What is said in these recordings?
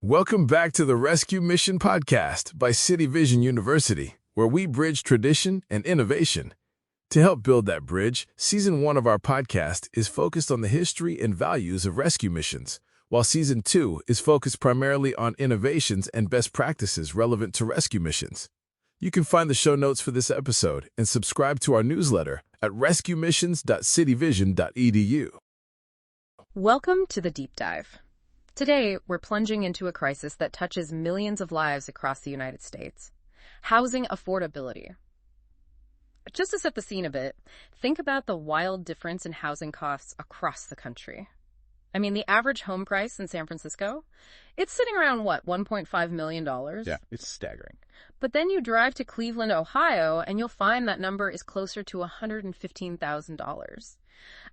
Welcome back to the Rescue Mission podcast by City Vision University, where we bridge tradition and innovation. To help build that bridge, Season 1 of our podcast is focused on the history and values of rescue missions, while Season 2 is focused primarily on innovations and best practices relevant to rescue missions. You can find the show notes for this episode and subscribe to our newsletter at rescuemissions.cityvision.edu. Welcome to the Deep Dive. Today, we're plunging into a crisis that touches millions of lives across the United States. Housing affordability. Just to set the scene a bit, think about the wild difference in housing costs across the country. I mean, the average home price in San Francisco, it's sitting around, $1.5 million? Yeah, it's staggering. But then you drive to Cleveland, Ohio, and you'll find that number is closer to $115,000.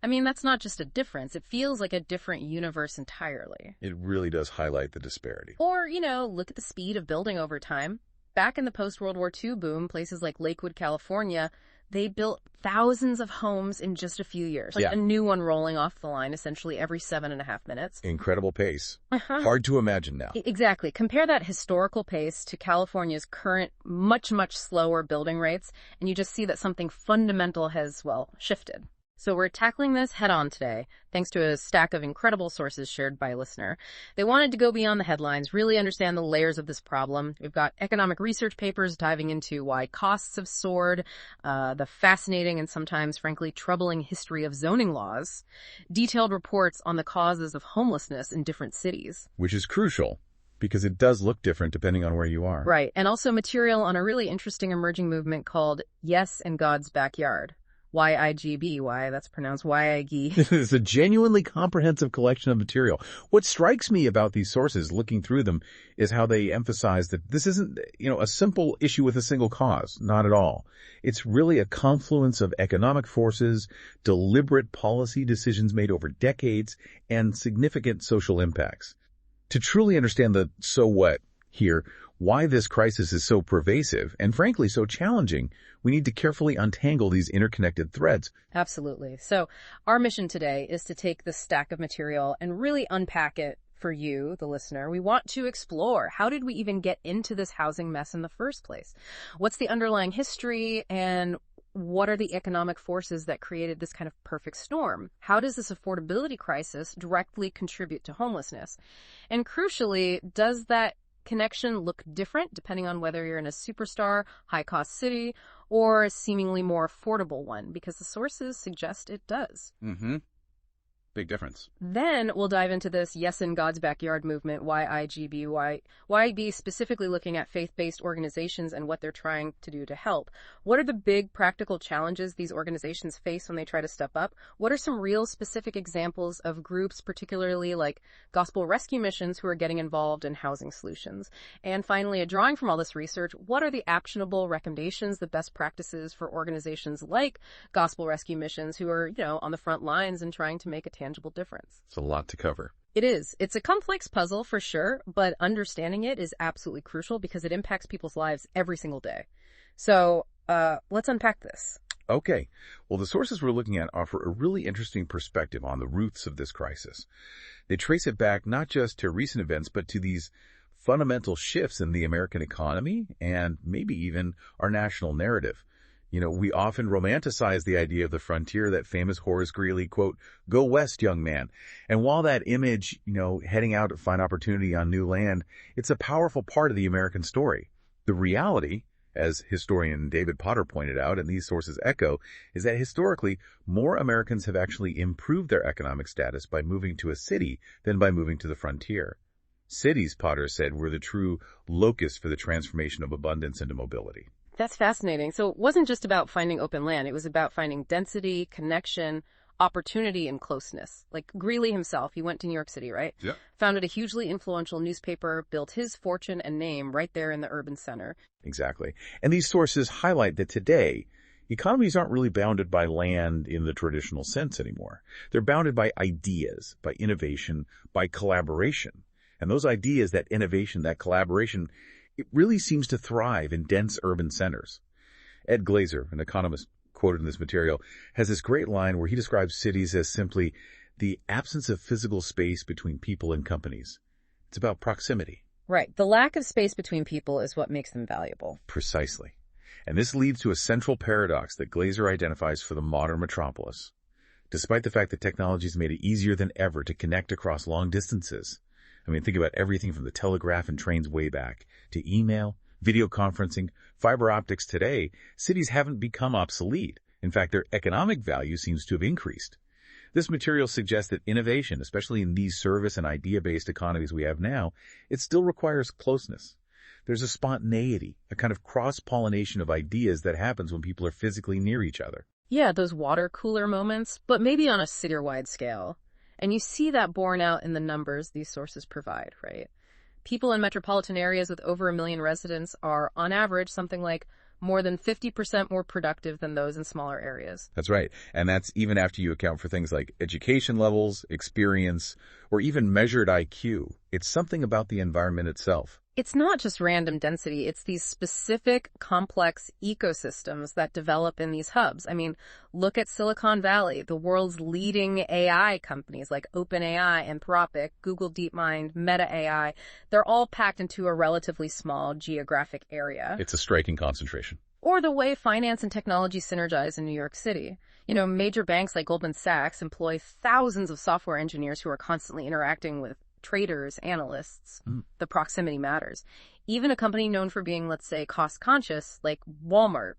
I mean, that's not just a difference. It feels like a different universe entirely. It really does highlight the disparity. Or, look at the speed of building over time. Back in the post-World War II boom, places like Lakewood, California, they built thousands of homes in just a few years. A new one rolling off the line essentially every 7.5 minutes. Incredible pace. Hard to imagine now. Exactly. Compare that historical pace to California's current much, much slower building rates, and you just see that something fundamental has, shifted. So we're tackling this head-on today, thanks to a stack of incredible sources shared by a listener. They wanted to go beyond the headlines, really understand the layers of this problem. We've got economic research papers diving into why costs have soared, the fascinating and sometimes, frankly, troubling history of zoning laws, detailed reports on the causes of homelessness in different cities. Which is crucial, because it does look different depending on where you are. Right, and also material on a really interesting emerging movement called Yes in God's Backyard. YIGBY, that's pronounced YIGBY. It's a genuinely comprehensive collection of material. What strikes me about these sources, looking through them, is how they emphasize that this isn't, a simple issue with a single cause. Not at all. It's really a confluence of economic forces, deliberate policy decisions made over decades, and significant social impacts. To truly understand the so what here, why this crisis is so pervasive and frankly so challenging, we need to carefully untangle these interconnected threads. Absolutely. So our mission today is to take this stack of material and really unpack it for you, the listener. We want to explore, how did we even get into this housing mess in the first place? What's the underlying history, and what are the economic forces that created this kind of perfect storm? How does this affordability crisis directly contribute to homelessness? And crucially, does that connection look different depending on whether you're in a superstar, high-cost city or a seemingly more affordable one? Because the sources suggest it does. Big difference. Then we'll dive into this Yes in God's Backyard movement, YIGBY, YIGBY specifically looking at faith-based organizations and what they're trying to do to help. What are the big practical challenges these organizations face when they try to step up? What are some real specific examples of groups, particularly like gospel rescue missions, who are getting involved in housing solutions? And finally, drawing from all this research, what are the actionable recommendations, the best practices for organizations like gospel rescue missions who are, on the front lines and trying to make a tangible difference? It's a lot to cover. It is. It's a complex puzzle for sure, but understanding it is absolutely crucial because it impacts people's lives every single day. So let's unpack this. Okay. Well, the sources we're looking at offer a really interesting perspective on the roots of this crisis. They trace it back not just to recent events, but to these fundamental shifts in the American economy and maybe even our national narrative. We often romanticize the idea of the frontier, that famous Horace Greeley quote, "Go west, young man." And while that image, heading out to find opportunity on new land, it's a powerful part of the American story. The reality, as historian David Potter pointed out, and these sources echo, is that historically, more Americans have actually improved their economic status by moving to a city than by moving to the frontier. Cities, Potter said, were the true locus for the transformation of abundance into mobility. That's fascinating. So it wasn't just about finding open land. It was about finding density, connection, opportunity, and closeness. Like Greeley himself, he went to New York City, right? Yeah. Founded a hugely influential newspaper, built his fortune and name right there in the urban center. Exactly. And these sources highlight that today, economies aren't really bounded by land in the traditional sense anymore. They're bounded by ideas, by innovation, by collaboration. And those ideas, that innovation, that collaboration, it really seems to thrive in dense urban centers. Ed Glazer, an economist quoted in this material, has this great line where he describes cities as simply the absence of physical space between people and companies. It's about proximity. Right. The lack of space between people is what makes them valuable. Precisely. And this leads to a central paradox that Glazer identifies for the modern metropolis. Despite the fact that technology has made it easier than ever to connect across long distances. I mean, think about everything from the telegraph and trains way back to email, video conferencing, fiber optics today. Cities haven't become obsolete. In fact, their economic value seems to have increased. This material suggests that innovation, especially in these service and idea-based economies we have now, it still requires closeness. There's a spontaneity, a kind of cross-pollination of ideas that happens when people are physically near each other. Yeah, those water cooler moments, but maybe on a city-wide scale. And you see that borne out in the numbers these sources provide, right? People in metropolitan areas with over 1 million residents are, on average, something like more than 50% more productive than those in smaller areas. That's right. And that's even after you account for things like education levels, experience, or even measured IQ. It's something about the environment itself. It's not just random density, it's these specific, complex ecosystems that develop in these hubs. I mean, look at Silicon Valley, the world's leading AI companies like OpenAI, Anthropic, Google DeepMind, Meta AI. They're all packed into a relatively small geographic area. It's a striking concentration. Or the way finance and technology synergize in New York City. You know, major banks like Goldman Sachs employ thousands of software engineers who are constantly interacting with traders, analysts. The proximity matters. Even a company known for being, let's say, cost-conscious, like Walmart,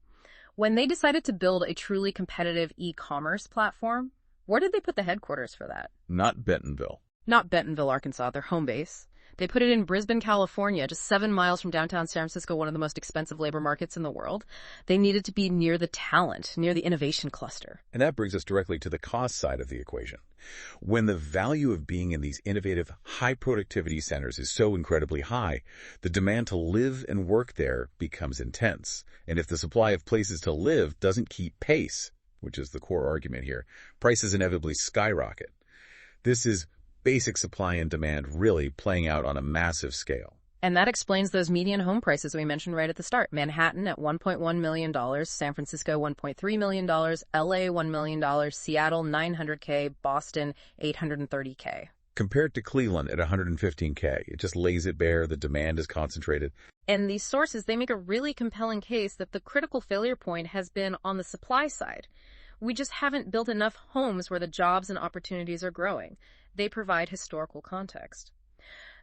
when they decided to build a truly competitive e-commerce platform, where did they put the headquarters for that? Not Bentonville. Not Bentonville, Arkansas, their home base. They put it in Brisbane, California, just 7 miles from downtown San Francisco, one of the most expensive labor markets in the world. They needed to be near the talent, near the innovation cluster. And that brings us directly to the cost side of the equation. When the value of being in these innovative, high-productivity centers is so incredibly high, the demand to live and work there becomes intense. And if the supply of places to live doesn't keep pace, which is the core argument here, prices inevitably skyrocket. This is basic supply and demand really playing out on a massive scale. And that explains those median home prices we mentioned right at the start. Manhattan at $1.1 million, San Francisco $1.3 million, LA $1 million, Seattle $900K, Boston $830K. Compared to Cleveland at $115K, it just lays it bare, the demand is concentrated. And these sources, they make a really compelling case that the critical failure point has been on the supply side. We just haven't built enough homes where the jobs and opportunities are growing. They provide historical context.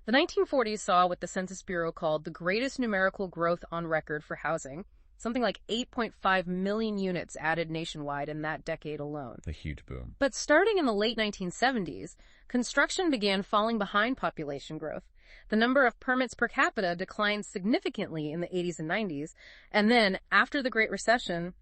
The 1940s saw what the Census Bureau called the greatest numerical growth on record for housing, something like 8.5 million units added nationwide in that decade alone. A huge boom. But starting in the late 1970s, construction began falling behind population growth. The number of permits per capita declined significantly in the 80s and 90s, and then, after the Great Recession,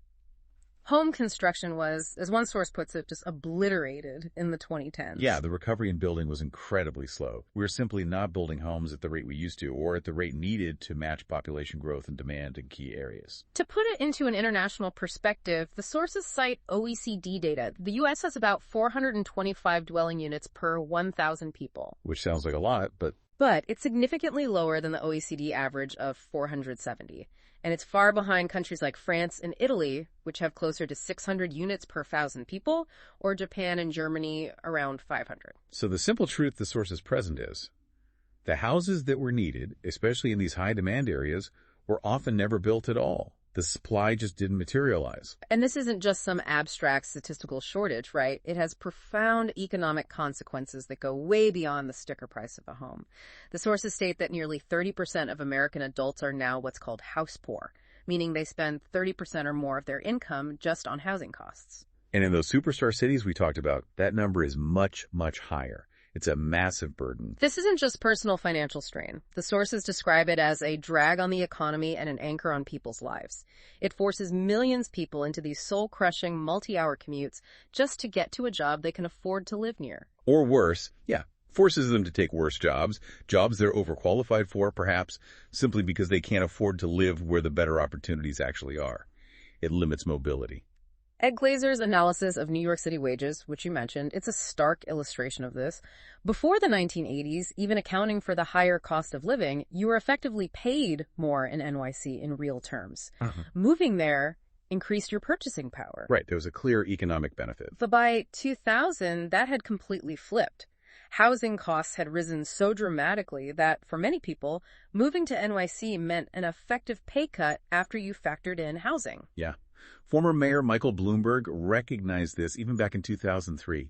home construction was, as one source puts it, just obliterated in the 2010s. Yeah, the recovery in building was incredibly slow. We were simply not building homes at the rate we used to, or at the rate needed to match population growth and demand in key areas. To put it into an international perspective, the sources cite OECD data. The U.S. has about 425 dwelling units per 1,000 people. Which sounds like a lot, but it's significantly lower than the OECD average of 470. And it's far behind countries like France and Italy, which have closer to 600 units per 1,000 people, or Japan and Germany around 500. So the simple truth the source is present is, the houses that were needed, especially in these high-demand areas, were often never built at all. The supply just didn't materialize. And this isn't just some abstract statistical shortage, right? It has profound economic consequences that go way beyond the sticker price of a home. The sources state that nearly 30% of American adults are now what's called house poor, meaning they spend 30% or more of their income just on housing costs. And in those superstar cities we talked about, that number is much, much higher. It's a massive burden. This isn't just personal financial strain. The sources describe it as a drag on the economy and an anchor on people's lives. It forces millions of people into these soul-crushing, multi-hour commutes just to get to a job they can afford to live near. Or worse, forces them to take worse jobs they're overqualified for, perhaps, simply because they can't afford to live where the better opportunities actually are. It limits mobility. Ed Glazer's analysis of New York City wages, which you mentioned, it's a stark illustration of this. Before the 1980s, even accounting for the higher cost of living, you were effectively paid more in NYC in real terms. Moving there increased your purchasing power. Right, there was a clear economic benefit. But by 2000, that had completely flipped. Housing costs had risen so dramatically that, for many people, moving to NYC meant an effective pay cut after you factored in housing. Yeah. Former Mayor Michael Bloomberg recognized this even back in 2003.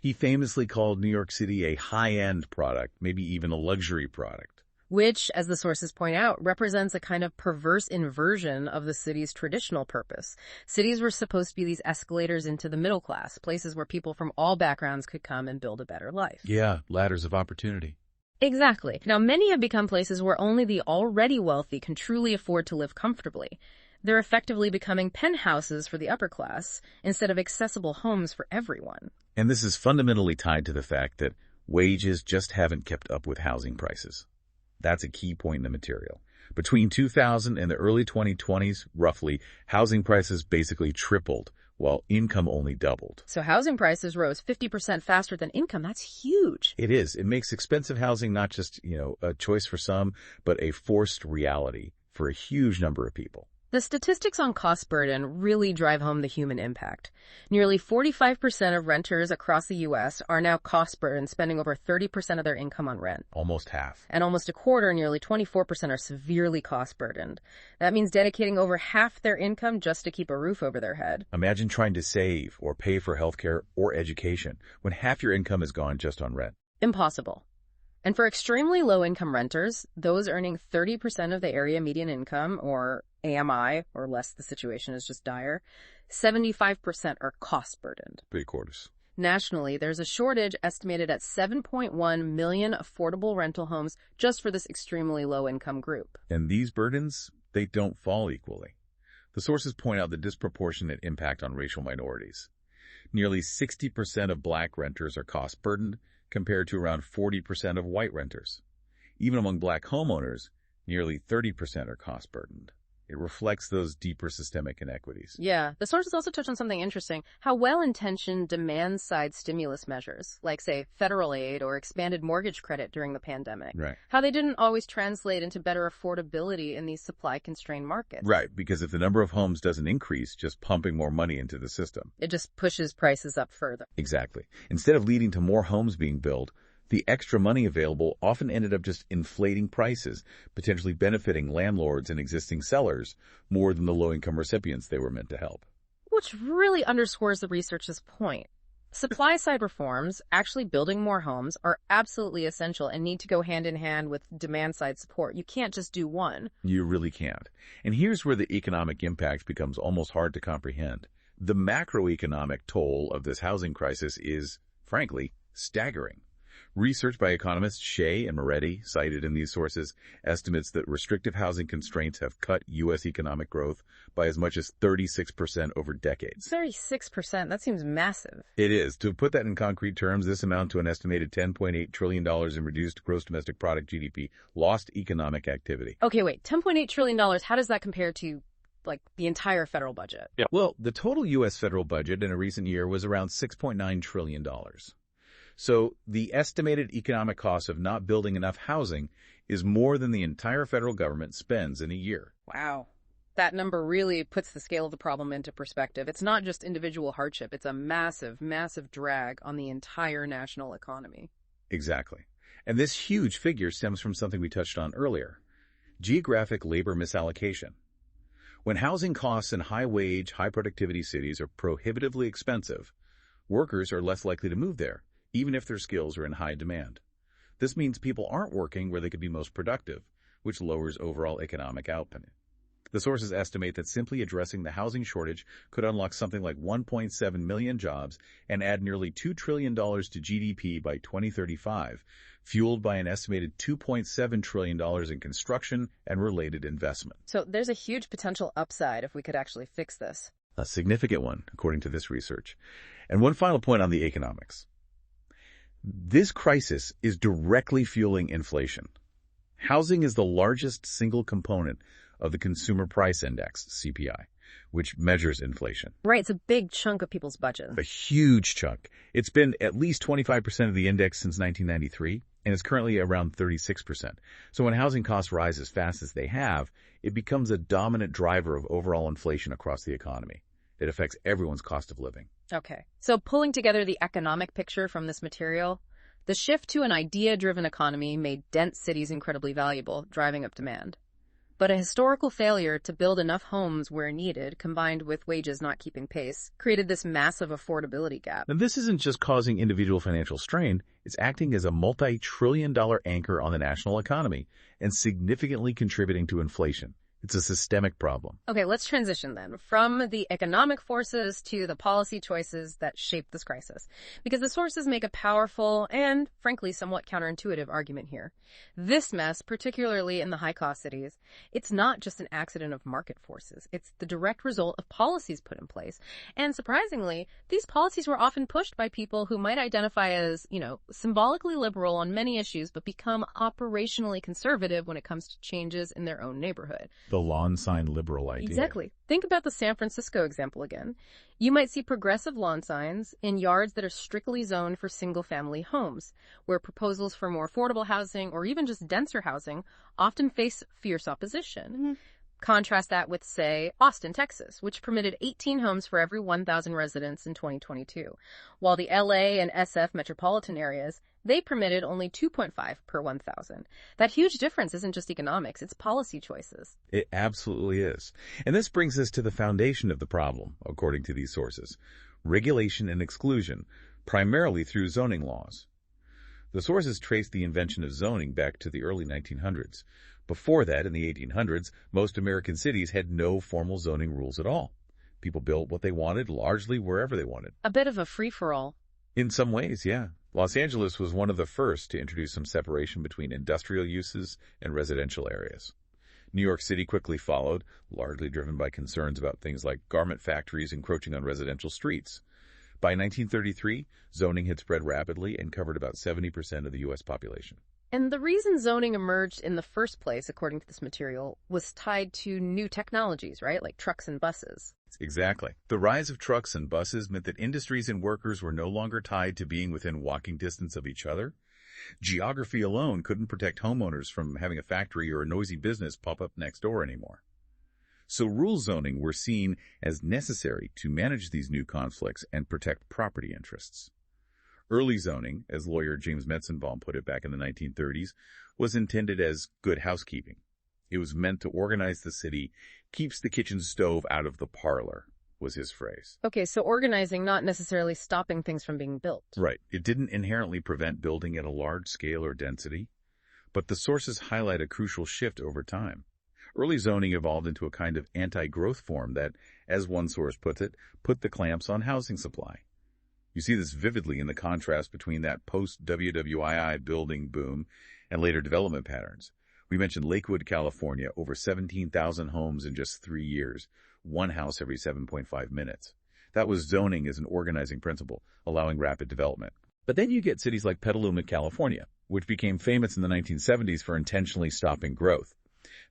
He famously called New York City a high-end product, maybe even a luxury product. Which, as the sources point out, represents a kind of perverse inversion of the city's traditional purpose. Cities were supposed to be these escalators into the middle class, places where people from all backgrounds could come and build a better life. Yeah, ladders of opportunity. Exactly. Now, many have become places where only the already wealthy can truly afford to live comfortably. They're effectively becoming penthouses for the upper class instead of accessible homes for everyone. And this is fundamentally tied to the fact that wages just haven't kept up with housing prices. That's a key point in the material. Between 2000 and the early 2020s, roughly, housing prices basically tripled, while income only doubled. So housing prices rose 50% faster than income. That's huge. It is. It makes expensive housing not just, a choice for some, but a forced reality for a huge number of people. The statistics on cost burden really drive home the human impact. Nearly 45% of renters across the U.S. are now cost burdened, spending over 30% of their income on rent. Almost half. And almost a quarter, nearly 24%, are severely cost burdened. That means dedicating over half their income just to keep a roof over their head. Imagine trying to save or pay for healthcare or education when half your income is gone just on rent. Impossible. And for extremely low-income renters, those earning 30% of the area median income, or AMI, or less the situation is just dire, 75% are cost-burdened. 3/4. Nationally, there's a shortage estimated at 7.1 million affordable rental homes just for this extremely low-income group. And these burdens, they don't fall equally. The sources point out the disproportionate impact on racial minorities. Nearly 60% of black renters are cost-burdened, compared to around 40% of white renters. Even among black homeowners, nearly 30% are cost-burdened. It reflects those deeper systemic inequities. Yeah. The sources also touch on something interesting, how well-intentioned demand-side stimulus measures, like, say, federal aid or expanded mortgage credit during the pandemic, Right. how they didn't always translate into better affordability in these supply-constrained markets. Right, because if the number of homes doesn't increase, just pumping more money into the system. It just pushes prices up further. Exactly. Instead of leading to more homes being built, the extra money available often ended up just inflating prices, potentially benefiting landlords and existing sellers more than the low-income recipients they were meant to help. Which really underscores the research's point. Supply-side reforms, actually building more homes, are absolutely essential and need to go hand in hand with demand-side support. You can't just do one. You really can't. And here's where the economic impact becomes almost hard to comprehend. The macroeconomic toll of this housing crisis is, frankly, staggering. Research by economists Shea and Moretti, cited in these sources, estimates that restrictive housing constraints have cut U.S. economic growth by as much as 36% over decades. 36%? That seems massive. It is. To put that in concrete terms, this amounts to an estimated $10.8 trillion in reduced gross domestic product GDP, lost economic activity. Okay, wait. $10.8 trillion, how does that compare to, the entire federal budget? Yeah. Well, the total U.S. federal budget in a recent year was around $6.9 trillion. So the estimated economic cost of not building enough housing is more than the entire federal government spends in a year. Wow. That number really puts the scale of the problem into perspective. It's not just individual hardship. It's a massive, massive drag on the entire national economy. Exactly. And this huge figure stems from something we touched on earlier: geographic labor misallocation. When housing costs in high-wage, high-productivity cities are prohibitively expensive, workers are less likely to move there, even if their skills are in high demand. This means people aren't working where they could be most productive, which lowers overall economic output. The sources estimate that simply addressing the housing shortage could unlock something like 1.7 million jobs and add nearly $2 trillion to GDP by 2035, fueled by an estimated $2.7 trillion in construction and related investment. So there's a huge potential upside if we could actually fix this. A significant one, according to this research. And one final point on the economics. This crisis is directly fueling inflation. Housing is the largest single component of the Consumer Price Index, CPI, which measures inflation. Right, it's a big chunk of people's budget. A huge chunk. It's been at least 25% of the index since 1993, and it's currently around 36%. So when housing costs rise as fast as they have, it becomes a dominant driver of overall inflation across the economy. It affects everyone's cost of living. Okay. So pulling together the economic picture from this material, The shift to an idea-driven economy made dense cities incredibly valuable, driving up demand. But a historical failure to build enough homes where needed, combined with wages not keeping pace, created this massive affordability gap. Now, this isn't just causing individual financial strain, it's acting as a multi-trillion-dollar anchor on the national economy and significantly contributing to inflation. It's a systemic problem. Okay, let's transition then from the economic forces to the policy choices that shape this crisis, because the sources make a powerful and, frankly, somewhat counterintuitive argument here. This mess, particularly in the high-cost cities, it's not just an accident of market forces. It's the direct result of policies put in place. And surprisingly, these policies were often pushed by people who might identify as, symbolically liberal on many issues, but become operationally conservative when it comes to changes in their own neighborhood. The lawn sign liberal idea. Exactly. Think about the San Francisco example again. You might see progressive lawn signs in yards that are strictly zoned for single-family homes, where proposals for more affordable housing or even just denser housing often face fierce opposition. Mm-hmm. Contrast that with, say, Austin, Texas, which permitted 18 homes for every 1,000 residents in 2022, while the LA and SF metropolitan areas, they permitted only 2.5 per 1,000. That huge difference isn't just economics, it's policy choices. It absolutely is. And this brings us to the foundation of the problem, according to these sources: regulation and exclusion, primarily through zoning laws. The sources trace the invention of zoning back to the early 1900s. Before that, in the 1800s, most American cities had no formal zoning rules at all. People built what they wanted, largely wherever they wanted. A bit of a free-for-all. In some ways, yeah. Los Angeles was one of the first to introduce some separation between industrial uses and residential areas. New York City quickly followed, largely driven by concerns about things like garment factories encroaching on residential streets. By 1933, zoning had spread rapidly and covered about 70% of the U.S. population. And the reason zoning emerged in the first place, according to this material, was tied to new technologies, right? Like trucks and buses. Exactly. The rise of trucks and buses meant that industries and workers were no longer tied to being within walking distance of each other. Geography alone couldn't protect homeowners from having a factory or a noisy business pop up next door anymore. So rule zoning were seen as necessary to manage these new conflicts and protect property interests. Early zoning, as lawyer James Metzenbaum put it back in the 1930s, was intended as good housekeeping. It was meant to organize the city, keeps the kitchen stove out of the parlor, was his phrase. Okay, so organizing, not necessarily stopping things from being built. Right. It didn't inherently prevent building at a large scale or density, but the sources highlight a crucial shift over time. Early zoning evolved into a kind of anti-growth form that, as one source puts it, put the clamps on housing supply. You see this vividly in the contrast between that post-WWII building boom and later development patterns. We mentioned Lakewood, California, over 17,000 homes in just 3 years, one house every 7.5 minutes. That was zoning as an organizing principle, allowing rapid development. But then you get cities like Petaluma, California, which became famous in the 1970s for intentionally stopping growth.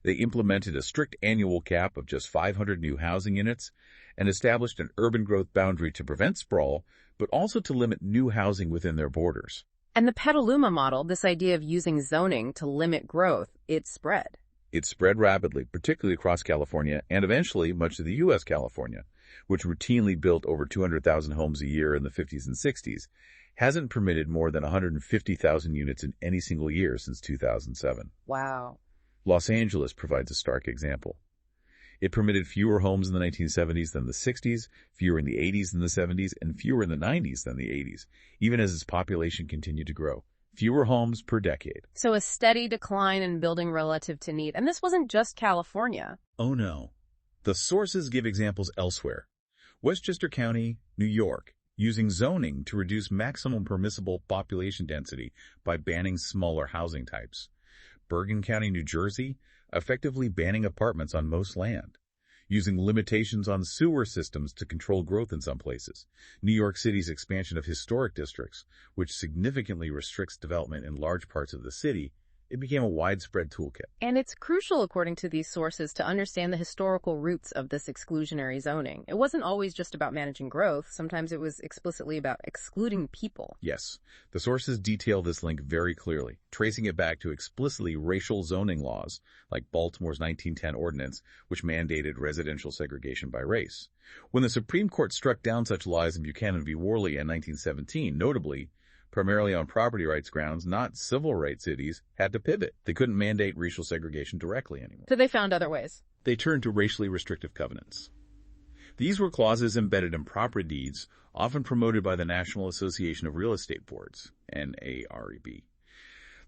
They implemented a strict annual cap of just 500 new housing units and established an urban growth boundary to prevent sprawl, but also to limit new housing within their borders. And the Petaluma model, this idea of using zoning to limit growth, it spread. It spread rapidly, particularly across California and eventually much of the U.S. California, which routinely built over 200,000 homes a year in the 50s and 60s, hasn't permitted more than 150,000 units in any single year since 2007. Wow. Los Angeles provides a stark example. It permitted fewer homes in the 1970s than the 60s, fewer in the 80s than the 70s, and fewer in the 90s than the 80s, even as its population continued to grow. Fewer homes per decade. So a steady decline in building relative to need. And this wasn't just California. Oh no. The sources give examples elsewhere. Westchester County, New York, using zoning to reduce maximum permissible population density by banning smaller housing types. Bergen County, New Jersey, effectively banning apartments on most land, using limitations on sewer systems to control growth in some places. New York City's expansion of historic districts, which significantly restricts development in large parts of the city, it became a widespread toolkit. And it's crucial, according to these sources, to understand the historical roots of this exclusionary zoning. It wasn't always just about managing growth. Sometimes it was explicitly about excluding people. Yes, the sources detail this link very clearly, tracing it back to explicitly racial zoning laws, like Baltimore's 1910 ordinance, which mandated residential segregation by race. When the Supreme Court struck down such laws in Buchanan v. Worley in 1917, notably, primarily on property rights grounds, not civil rights cities, had to pivot. They couldn't mandate racial segregation directly anymore. So they found other ways. They turned to racially restrictive covenants. These were clauses embedded in property deeds, often promoted by the National Association of Real Estate Boards, NAREB.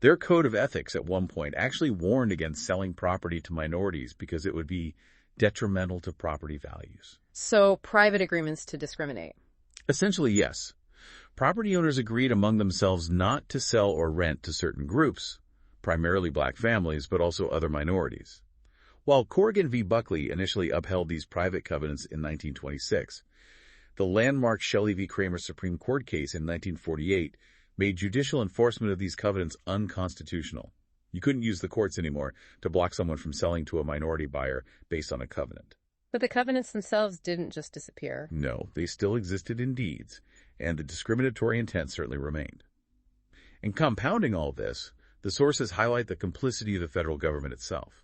Their code of ethics at one point actually warned against selling property to minorities because it would be detrimental to property values. So private agreements to discriminate. Essentially, yes. Property owners agreed among themselves not to sell or rent to certain groups, primarily black families, but also other minorities. While Corrigan v. Buckley initially upheld these private covenants in 1926, the landmark Shelley v. Kramer Supreme Court case in 1948 made judicial enforcement of these covenants unconstitutional. You couldn't use the courts anymore to block someone from selling to a minority buyer based on a covenant. But the covenants themselves didn't just disappear. No, they still existed in deeds, and the discriminatory intent certainly remained. In compounding all this, the sources highlight the complicity of the federal government itself.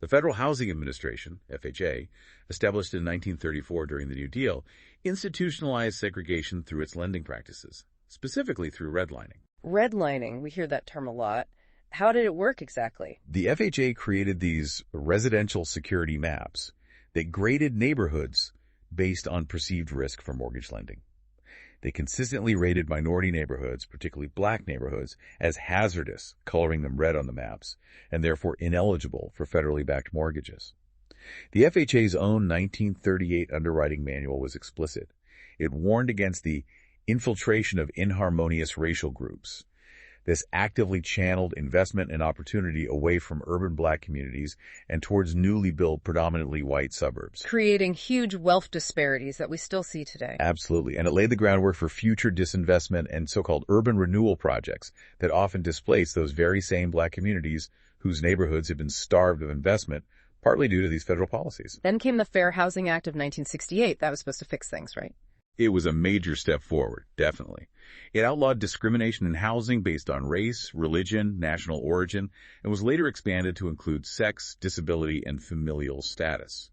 The Federal Housing Administration, FHA, established in 1934 during the New Deal, institutionalized segregation through its lending practices, specifically through redlining. Redlining, we hear that term a lot. How did it work exactly? The FHA created these residential security maps that graded neighborhoods based on perceived risk for mortgage lending. They consistently rated minority neighborhoods, particularly black neighborhoods, as hazardous, coloring them red on the maps, and therefore ineligible for federally backed mortgages. The FHA's own 1938 underwriting manual was explicit. It warned against the infiltration of inharmonious racial groups. This actively channeled investment and opportunity away from urban black communities and towards newly built, predominantly white suburbs, creating huge wealth disparities that we still see today. Absolutely. And it laid the groundwork for future disinvestment and so-called urban renewal projects that often displace those very same black communities whose neighborhoods had been starved of investment, partly due to these federal policies. Then came the Fair Housing Act of 1968. That was supposed to fix things, right? It was a major step forward, definitely. It outlawed discrimination in housing based on race, religion, national origin, and was later expanded to include sex, disability, and familial status.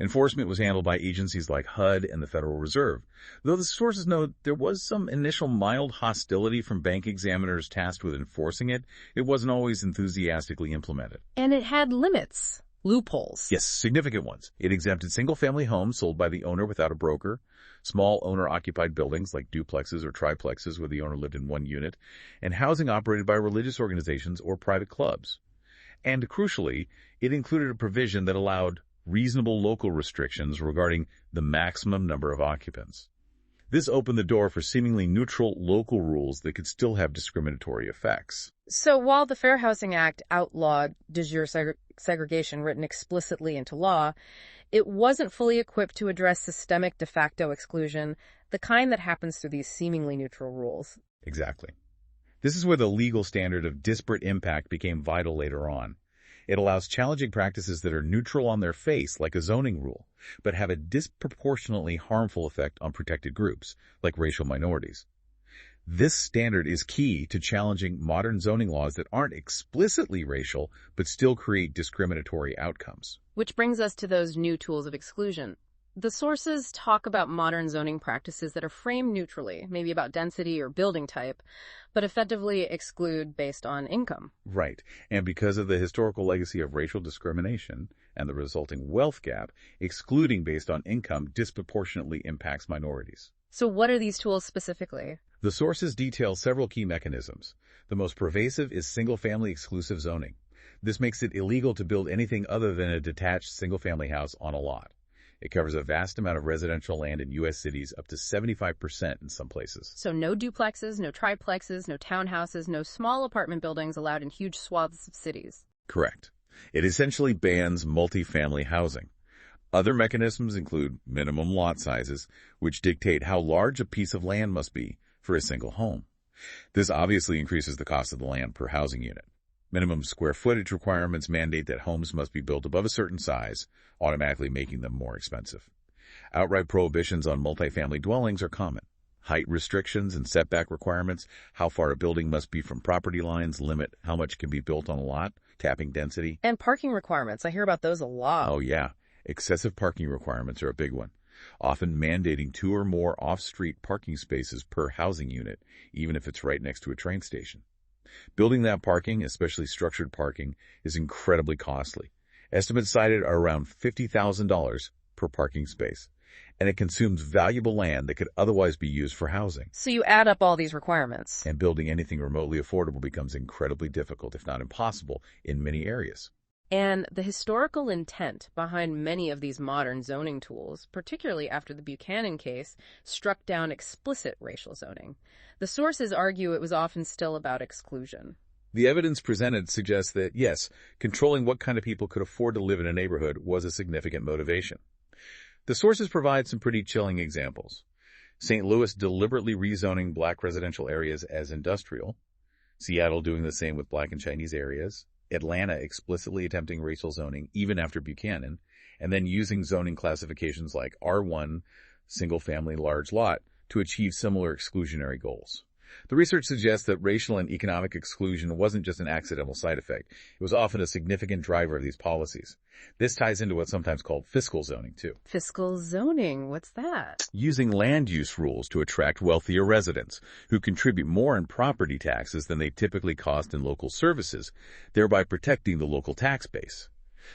Enforcement was handled by agencies like HUD and the Federal Reserve, though the sources note there was some initial mild hostility from bank examiners tasked with enforcing it. It wasn't always enthusiastically implemented. And it had limits, loopholes. Yes, significant ones. It exempted single-family homes sold by the owner without a broker, small owner-occupied buildings like duplexes or triplexes where the owner lived in one unit, and housing operated by religious organizations or private clubs. And crucially, it included a provision that allowed reasonable local restrictions regarding the maximum number of occupants. This opened the door for seemingly neutral local rules that could still have discriminatory effects. So while the Fair Housing Act outlawed de jure segregation written explicitly into law, it wasn't fully equipped to address systemic de facto exclusion, the kind that happens through these seemingly neutral rules. Exactly. This is where the legal standard of disparate impact became vital later on. It allows challenging practices that are neutral on their face, like a zoning rule, but have a disproportionately harmful effect on protected groups, like racial minorities. This standard is key to challenging modern zoning laws that aren't explicitly racial, but still create discriminatory outcomes. Which brings us to those new tools of exclusion. The sources talk about modern zoning practices that are framed neutrally, maybe about density or building type, but effectively exclude based on income. Right. And because of the historical legacy of racial discrimination and the resulting wealth gap, excluding based on income disproportionately impacts minorities. So what are these tools specifically? The sources detail several key mechanisms. The most pervasive is single-family exclusive zoning. This makes it illegal to build anything other than a detached single-family house on a lot. It covers a vast amount of residential land in U.S. cities, up to 75% in some places. So no duplexes, no triplexes, no townhouses, no small apartment buildings allowed in huge swaths of cities. Correct. It essentially bans multifamily housing. Other mechanisms include minimum lot sizes, which dictate how large a piece of land must be for a single home. This obviously increases the cost of the land per housing unit. Minimum square footage requirements mandate that homes must be built above a certain size, automatically making them more expensive. Outright prohibitions on multifamily dwellings are common. Height restrictions and setback requirements, how far a building must be from property lines, limit how much can be built on a lot, capping density. And parking requirements. I hear about those a lot. Oh, yeah. Excessive parking requirements are a big one. often mandating 2 or more off-street parking spaces per housing unit, even if it's right next to a train station. Building that parking, especially structured parking, is incredibly costly. Estimates cited are around $50,000 per parking space, and it consumes valuable land that could otherwise be used for housing. So you add up all these requirements. And building anything remotely affordable becomes incredibly difficult, if not impossible, in many areas. And the historical intent behind many of these modern zoning tools, particularly after the Buchanan case, struck down explicit racial zoning. The sources argue it was often still about exclusion. The evidence presented suggests that, yes, controlling what kind of people could afford to live in a neighborhood was a significant motivation. The sources provide some pretty chilling examples. St. Louis deliberately rezoning black residential areas as industrial, Seattle doing the same with black and Chinese areas, Atlanta explicitly attempting racial zoning even after Buchanan, and then using zoning classifications like R1, single-family large lot, to achieve similar exclusionary goals. The research suggests that racial and economic exclusion wasn't just an accidental side effect. It was often a significant driver of these policies. This ties into what's sometimes called fiscal zoning, too. Fiscal zoning, what's that? Using land use rules to attract wealthier residents who contribute more in property taxes than they typically cost in local services, thereby protecting the local tax base.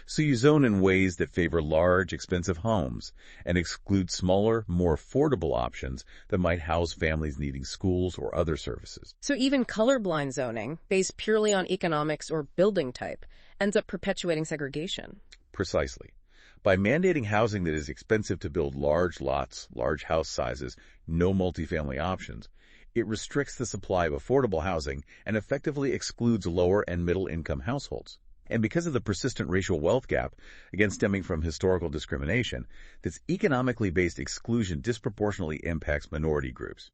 So you zone in ways that favor large, expensive homes and exclude smaller, more affordable options that might house families needing schools or other services. So even colorblind zoning, based purely on economics or building type, ends up perpetuating segregation. Precisely. By mandating housing that is expensive to build large lots, large house sizes, no multifamily options, it restricts the supply of affordable housing and effectively excludes lower and middle-income households. And because of the persistent racial wealth gap, again stemming from historical discrimination, this economically based exclusion disproportionately impacts minority groups.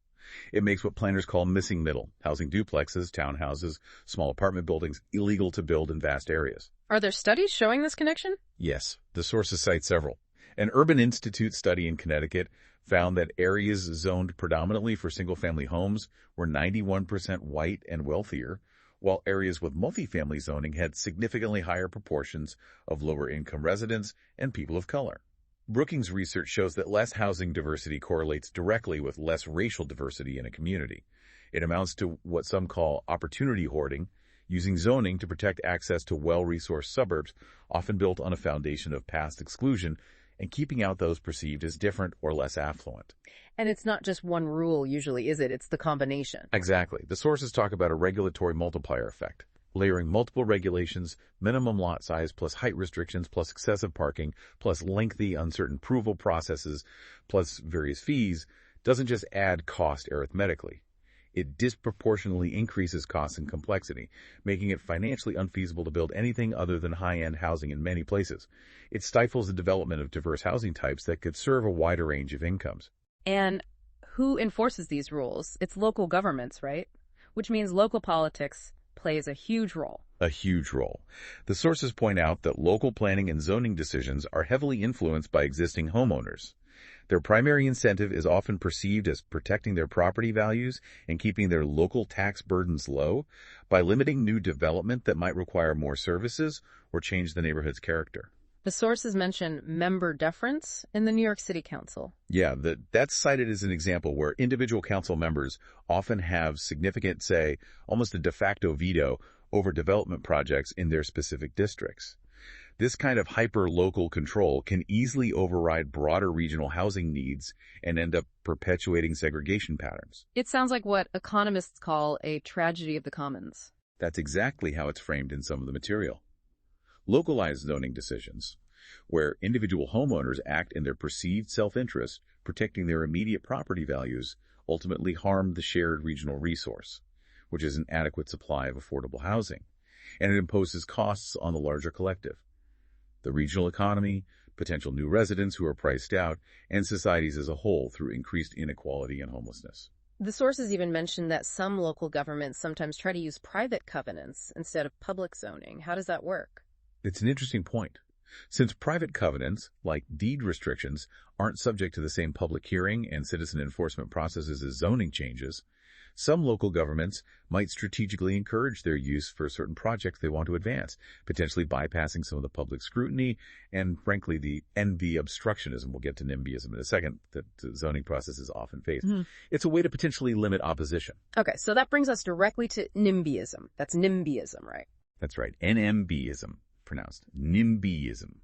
It makes what planners call missing middle, housing duplexes, townhouses, small apartment buildings, illegal to build in vast areas. Are there studies showing this connection? Yes, the sources cite several. An Urban Institute study in Connecticut found that areas zoned predominantly for single-family homes were 91% white and wealthier, while areas with multifamily zoning had significantly higher proportions of lower-income residents and people of color. Brookings research shows that less housing diversity correlates directly with less racial diversity in a community. It amounts to what some call opportunity hoarding, using zoning to protect access to well-resourced suburbs, often built on a foundation of past exclusion, and keeping out those perceived as different or less affluent. And it's not just one rule usually, is it? It's the combination. Exactly. The sources talk about a regulatory multiplier effect, layering multiple regulations, minimum lot size plus height restrictions plus excessive parking plus lengthy, uncertain approval processes plus various fees doesn't just add cost arithmetically. It disproportionately increases costs and complexity, making it financially unfeasible to build anything other than high-end housing in many places. It stifles the development of diverse housing types that could serve a wider range of incomes. And who enforces these rules? It's local governments, right? Which means local politics plays a huge role. A huge role. The sources point out that local planning and zoning decisions are heavily influenced by existing homeowners. Their primary incentive is often perceived as protecting their property values and keeping their local tax burdens low by limiting new development that might require more services or change the neighborhood's character. The sources mention member deference in the New York City Council. Yeah, that's cited as an example where individual council members often have significant, say, almost a de facto veto over development projects in their specific districts. This kind of hyper-local control can easily override broader regional housing needs and end up perpetuating segregation patterns. It sounds like what economists call a tragedy of the commons. That's exactly how it's framed in some of the material. Localized zoning decisions, where individual homeowners act in their perceived self-interest, protecting their immediate property values, ultimately harm the shared regional resource, which is an adequate supply of affordable housing, and it imposes costs on the larger collective. The regional economy, potential new residents who are priced out, and societies as a whole through increased inequality and homelessness. The sources even mention that some local governments sometimes try to use private covenants instead of public zoning. How does that work? It's an interesting point. Since private covenants, like deed restrictions, aren't subject to the same public hearing and citizen enforcement processes as zoning changes, Some local governments might strategically encourage their use for certain projects they want to advance, potentially bypassing some of the public scrutiny and, frankly, the obstructionism. We'll get to NIMBYism in a second that the zoning processes often face. It's a way to potentially limit opposition. Okay, so that brings us directly to NIMBYism. That's NIMBYism, right? That's right. NIMBYism, pronounced NIMBYism.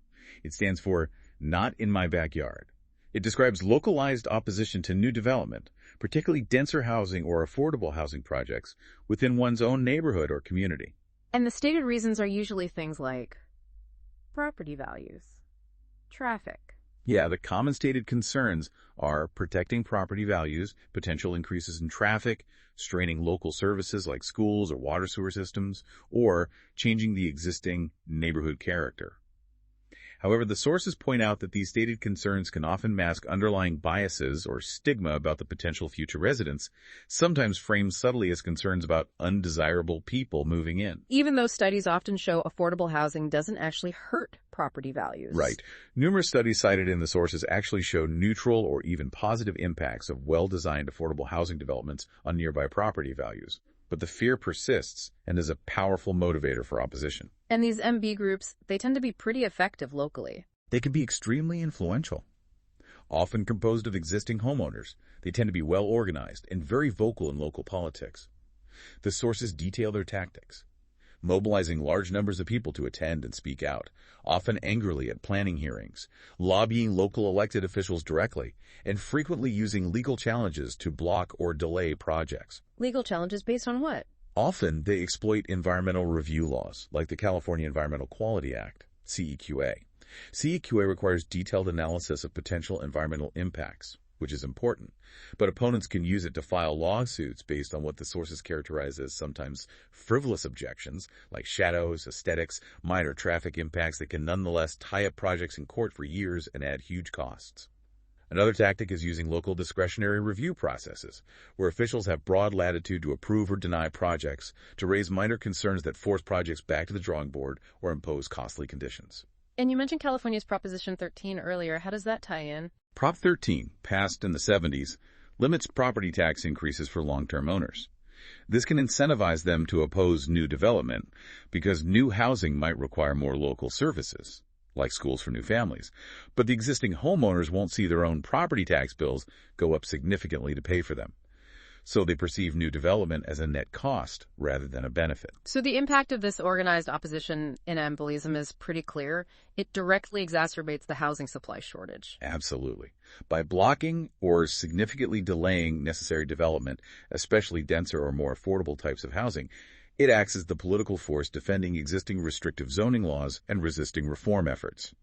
It stands for Not in My Backyard. It describes localized opposition to new development, particularly denser housing or affordable housing projects within one's own neighborhood or community. And the stated reasons are usually things like property values, traffic. Yeah, the common stated concerns are protecting property values, potential increases in traffic, straining local services like schools or water sewer systems, or changing the existing neighborhood character. However, the sources point out that these stated concerns can often mask underlying biases or stigma about the potential future residents, sometimes framed subtly as concerns about undesirable people moving in. Even though studies often show affordable housing doesn't actually hurt property values. Right. Numerous studies cited in the sources actually show neutral or even positive impacts of well-designed affordable housing developments on nearby property values. But the fear persists and is a powerful motivator for opposition. And these MB groups, they tend to be pretty effective locally. They can be extremely influential. Often composed of existing homeowners, they tend to be well organized and very vocal in local politics. The sources detail their tactics, mobilizing large numbers of people to attend and speak out, often angrily at planning hearings, lobbying local elected officials directly, and frequently using legal challenges to block or delay projects. Legal challenges based on what? Often, they exploit environmental review laws, like the California Environmental Quality Act, CEQA. CEQA requires detailed analysis of potential environmental impacts, which is important, but opponents can use it to file lawsuits based on what the sources characterize as sometimes frivolous objections, like shadows, aesthetics, minor traffic impacts that can nonetheless tie up projects in court for years and add huge costs. Another tactic is using local discretionary review processes, where officials have broad latitude to approve or deny projects to raise minor concerns that force projects back to the drawing board or impose costly conditions. And you mentioned California's Proposition 13 earlier. How does that tie in? Prop 13, passed in the 70s, limits property tax increases for long-term owners. This can incentivize them to oppose new development because new housing might require more local services, like schools for new families, but the existing homeowners won't see their own property tax bills go up significantly to pay for them. So they perceive new development as a net cost rather than a benefit. So the impact of this organized opposition in NIMBYism is pretty clear. It directly exacerbates the housing supply shortage. Absolutely. By blocking or significantly delaying necessary development, especially denser or more affordable types of housing, it acts as the political force defending existing restrictive zoning laws and resisting reform efforts.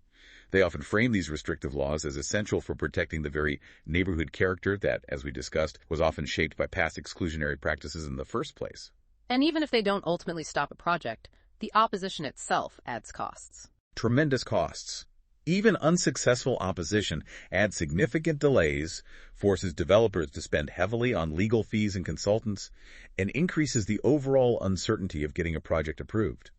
They often frame these restrictive laws as essential for protecting the very neighborhood character that, as we discussed, was often shaped by past exclusionary practices in the first place. And even if they don't ultimately stop a project, the opposition itself adds costs. Tremendous costs. Even unsuccessful opposition adds significant delays, forces developers to spend heavily on legal fees and consultants, and increases the overall uncertainty of getting a project approved.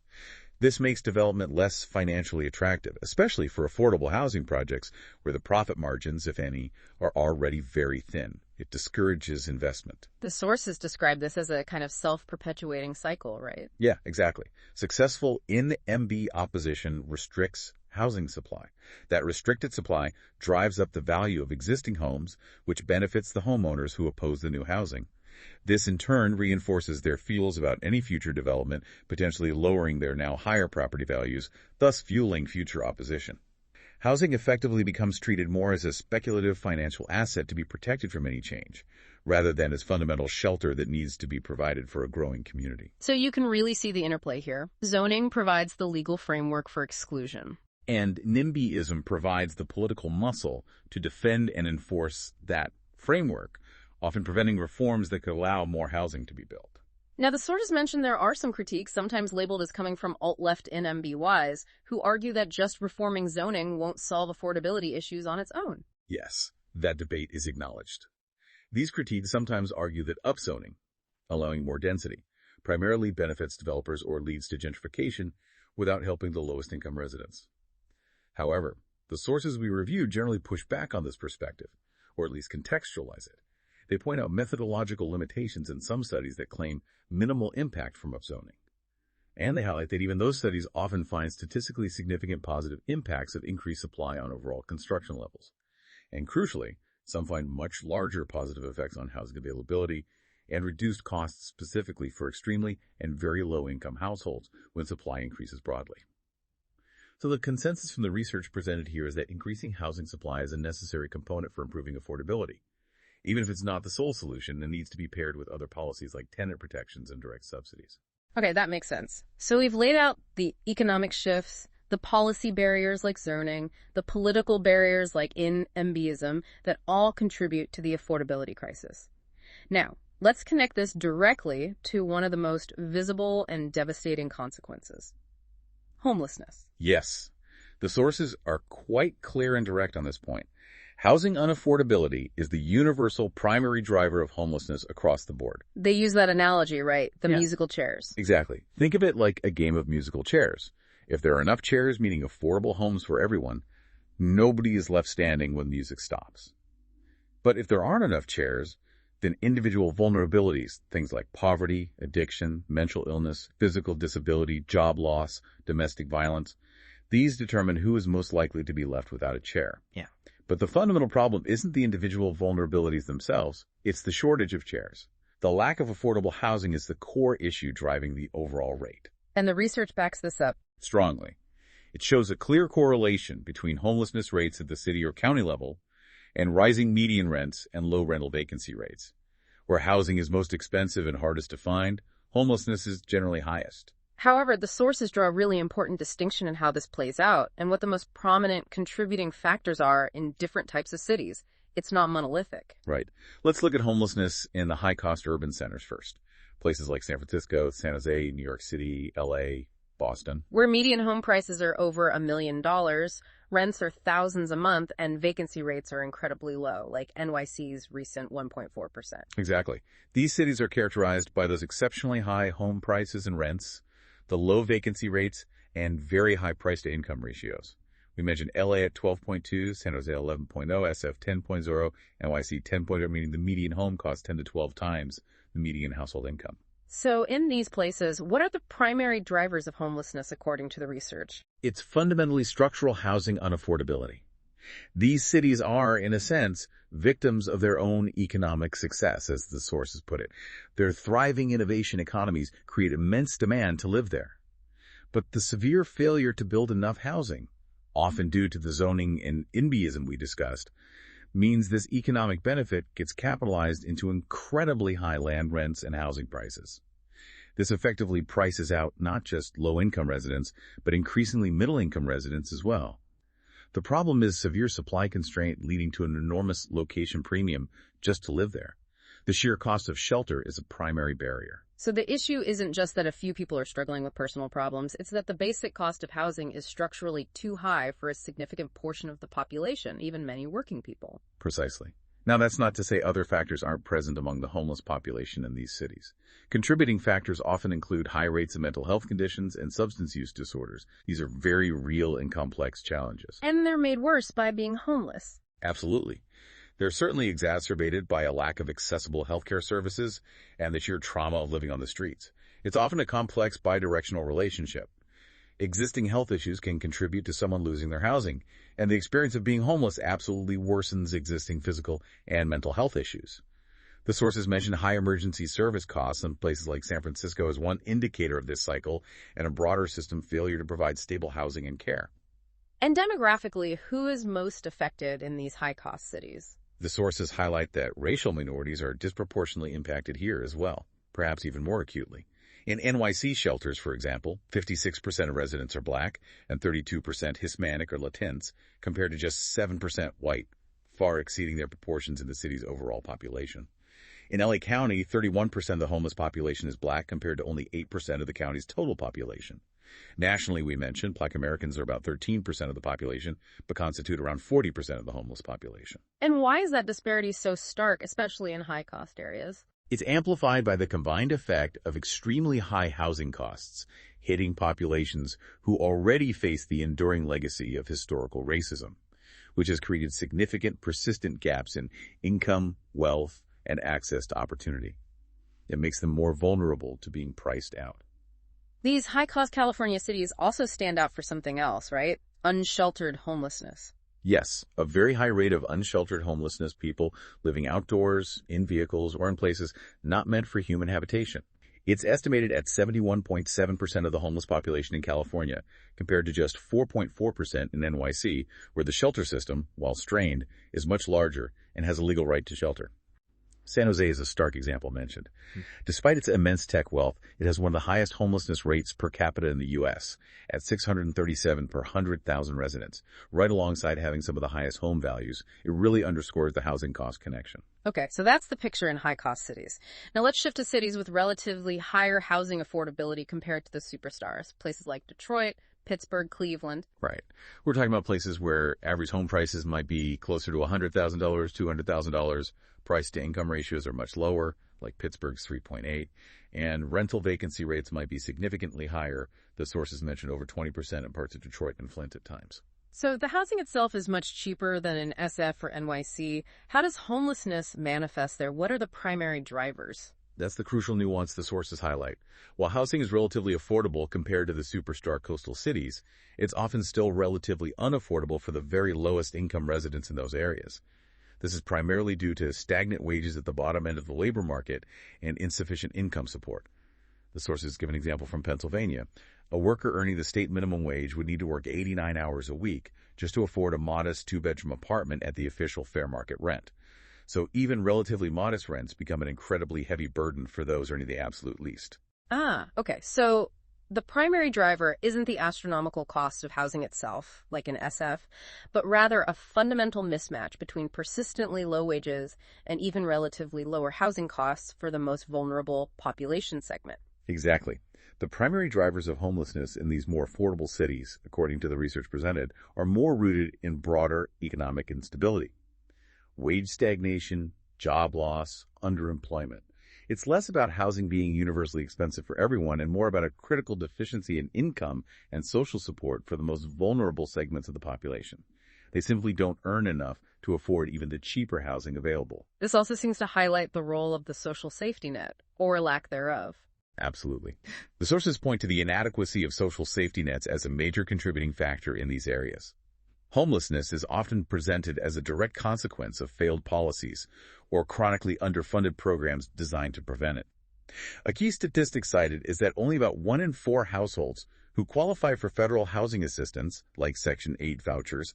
This makes development less financially attractive, especially for affordable housing projects where the profit margins, if any, are already very thin. It discourages investment. The sources describe this as a kind of self-perpetuating cycle, right? Yeah, exactly. Successful NIMBY opposition restricts housing supply. That restricted supply drives up the value of existing homes, which benefits the homeowners who oppose the new housing. This, in turn, reinforces their fears about any future development, potentially lowering their now higher property values, thus fueling future opposition. Housing effectively becomes treated more as a speculative financial asset to be protected from any change, rather than as fundamental shelter that needs to be provided for a growing community. So you can really see the interplay here. Zoning provides the legal framework for exclusion. And NIMBYism provides the political muscle to defend and enforce that framework, often preventing reforms that could allow more housing to be built. Now, the sources mentioned there are some critiques, sometimes labeled as coming from alt-left NIMBYs, who argue that just reforming zoning won't solve affordability issues on its own. Yes, that debate is acknowledged. These critiques sometimes argue that upzoning, allowing more density, primarily benefits developers or leads to gentrification without helping the lowest income residents. However, the sources we review generally push back on this perspective, or at least contextualize it. They point out methodological limitations in some studies that claim minimal impact from upzoning. And they highlight that even those studies often find statistically significant positive impacts of increased supply on overall construction levels. And crucially, some find much larger positive effects on housing availability and reduced costs specifically for extremely and very low-income households when supply increases broadly. So the consensus from the research presented here is that increasing housing supply is a necessary component for improving affordability, even if it's not the sole solution and needs to be paired with other policies like tenant protections and direct subsidies. Okay, that makes sense. So we've laid out the economic shifts, the policy barriers like zoning, the political barriers like NIMBYism that all contribute to the affordability crisis. Now, let's connect this directly to one of the most visible and devastating consequences: homelessness. Yes, the sources are quite clear and direct on this point. Housing unaffordability is the universal primary driver of homelessness across the board. They use that analogy, right? The musical chairs. Exactly. Think of it like a game of musical chairs. If there are enough chairs, meaning affordable homes for everyone, nobody is left standing when music stops. But if there aren't enough chairs, then individual vulnerabilities, things like poverty, addiction, mental illness, physical disability, job loss, domestic violence, these determine who is most likely to be left without a chair. Yeah. But the fundamental problem isn't the individual vulnerabilities themselves, it's the shortage of chairs. The lack of affordable housing is the core issue driving the overall rate. And the research backs this up Strongly. It shows a clear correlation between homelessness rates at the city or county level and rising median rents and low rental vacancy rates. Where housing is most expensive and hardest to find, homelessness is generally highest. However, the sources draw a really important distinction in how this plays out and what the most prominent contributing factors are in different types of cities. It's not monolithic. Right. Let's look at homelessness in the high-cost urban centers first. Places like San Francisco, San Jose, New York City, LA, Boston. Where median home prices are over $1 million, rents are thousands a month, and vacancy rates are incredibly low, like NYC's recent 1.4%. Exactly. These cities are characterized by those exceptionally high home prices and rents, the low vacancy rates, and very high price-to-income ratios. We mentioned LA at 12.2, San Jose 11.0, SF 10.0, NYC 10.0, meaning the median home costs 10 to 12 times the median household income. So in these places, what are the primary drivers of homelessness according to the research? It's fundamentally structural housing unaffordability. These cities are, in a sense, victims of their own economic success, as the sources put it. Their thriving innovation economies create immense demand to live there. But the severe failure to build enough housing, often due to the zoning and NIMBYism we discussed, means this economic benefit gets capitalized into incredibly high land rents and housing prices. This effectively prices out not just low-income residents, but increasingly middle-income residents as well. The problem is severe supply constraint leading to an enormous location premium just to live there. The sheer cost of shelter is a primary barrier. So the issue isn't just that a few people are struggling with personal problems, it's that the basic cost of housing is structurally too high for a significant portion of the population, even many working people. Precisely. Now, that's not to say other factors aren't present among the homeless population in these cities. Contributing factors often include high rates of mental health conditions and substance use disorders. These are very real and complex challenges. And they're made worse by being homeless. Absolutely. They're certainly exacerbated by a lack of accessible healthcare services and the sheer trauma of living on the streets. It's often a complex bidirectional relationship. Existing health issues can contribute to someone losing their housing, and the experience of being homeless absolutely worsens existing physical and mental health issues. The sources mention high emergency service costs in places like San Francisco as one indicator of this cycle and a broader system failure to provide stable housing and care. And demographically, who is most affected in these high-cost cities? The sources highlight that racial minorities are disproportionately impacted here as well, perhaps even more acutely. In NYC shelters, for example, 56% of residents are black and 32% Hispanic or Latins, compared to just 7% white, far exceeding their proportions in the city's overall population. In LA County, 31% of the homeless population is black compared to only 8% of the county's total population. Nationally, we mentioned, Black Americans are about 13% of the population, but constitute around 40% of the homeless population. And why is that disparity so stark, especially in high-cost areas? It's amplified by the combined effect of extremely high housing costs hitting populations who already face the enduring legacy of historical racism, which has created significant, persistent gaps in income, wealth, and access to opportunity. It makes them more vulnerable to being priced out. These high-cost California cities also stand out for something else, right? Unsheltered homelessness. Yes, a very high rate of unsheltered homelessness, people living outdoors, in vehicles, or in places not meant for human habitation. It's estimated at 71.7% of the homeless population in California, compared to just 4.4% in NYC, where the shelter system, while strained, is much larger and has a legal right to shelter. San Jose is a stark example mentioned. Despite its immense tech wealth, it has one of the highest homelessness rates per capita in the U.S., at 637 per 100,000 residents. Right alongside having some of the highest home values, it really underscores the housing cost connection. Okay, so that's the picture in high-cost cities. Now let's shift to cities with relatively higher housing affordability compared to the superstars, places like Detroit, Pittsburgh, Cleveland. Right. We're talking about places where average home prices might be closer to $100,000, $200,000. Price-to-income ratios are much lower, like Pittsburgh's 3.8, and rental vacancy rates might be significantly higher. The sources mentioned over 20% in parts of Detroit and Flint at times. So the housing itself is much cheaper than in SF or NYC. How does homelessness manifest there? What are the primary drivers? That's the crucial nuance the sources highlight. While housing is relatively affordable compared to the superstar coastal cities, it's often still relatively unaffordable for the very lowest income residents in those areas. This is primarily due to stagnant wages at the bottom end of the labor market and insufficient income support. The sources give an example from Pennsylvania. A worker earning the state minimum wage would need to work 89 hours a week just to afford a modest two-bedroom apartment at the official fair market rent. So even relatively modest rents become an incredibly heavy burden for those earning the absolute least. Okay. So the primary driver isn't the astronomical cost of housing itself, like in SF, but rather a fundamental mismatch between persistently low wages and even relatively lower housing costs for the most vulnerable population segment. Exactly. The primary drivers of homelessness in these more affordable cities, according to the research presented, are more rooted in broader economic instability. Wage stagnation, job loss, underemployment. It's less about housing being universally expensive for everyone and more about a critical deficiency in income and social support for the most vulnerable segments of the population. They simply don't earn enough to afford even the cheaper housing available. This also seems to highlight the role of the social safety net, or lack thereof. Absolutely. The sources point to the inadequacy of social safety nets as a major contributing factor in these areas. Homelessness is often presented as a direct consequence of failed policies or chronically underfunded programs designed to prevent it. A key statistic cited is that only about 1 in 4 households who qualify for federal housing assistance, like Section 8 vouchers,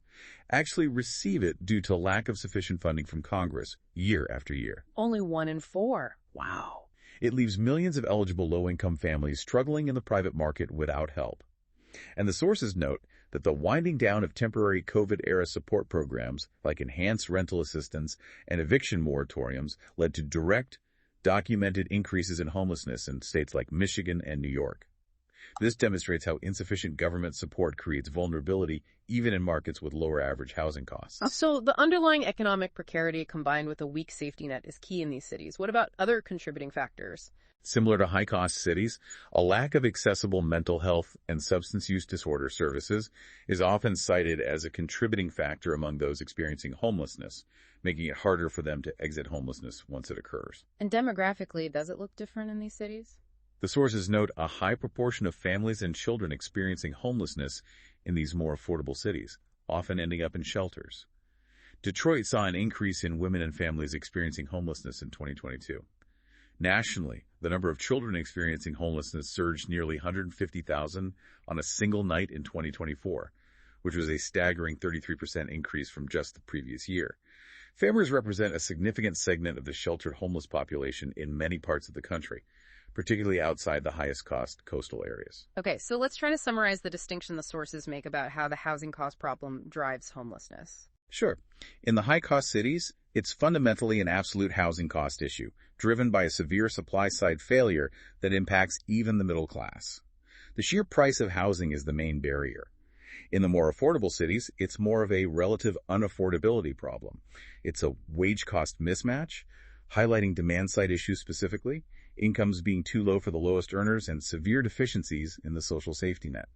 actually receive it due to lack of sufficient funding from Congress year after year. Only 1 in 4. Wow. It leaves millions of eligible low-income families struggling in the private market without help. And the sources note that the winding down of temporary COVID-era support programs like enhanced rental assistance and eviction moratoriums led to direct, documented increases in homelessness in states like Michigan and New York. This demonstrates how insufficient government support creates vulnerability even in markets with lower average housing costs. So the underlying economic precarity combined with a weak safety net is key in these cities. What about other contributing factors? Similar to high-cost cities, a lack of accessible mental health and substance use disorder services is often cited as a contributing factor among those experiencing homelessness, making it harder for them to exit homelessness once it occurs. And demographically, does it look different in these cities? The sources note a high proportion of families and children experiencing homelessness in these more affordable cities, often ending up in shelters. Detroit saw an increase in women and families experiencing homelessness in 2022. Nationally, the number of children experiencing homelessness surged nearly 150,000 on a single night in 2024, which was a staggering 33% increase from just the previous year. Families represent a significant segment of the sheltered homeless population in many parts of the country, particularly outside the highest-cost coastal areas. Okay, so let's try to summarize the distinction the sources make about how the housing cost problem drives homelessness. Sure. In the high-cost cities, it's fundamentally an absolute housing cost issue, driven by a severe supply-side failure that impacts even the middle class. The sheer price of housing is the main barrier. In the more affordable cities, it's more of a relative unaffordability problem. It's a wage cost mismatch, highlighting demand-side issues specifically, incomes being too low for the lowest earners, and severe deficiencies in the social safety net.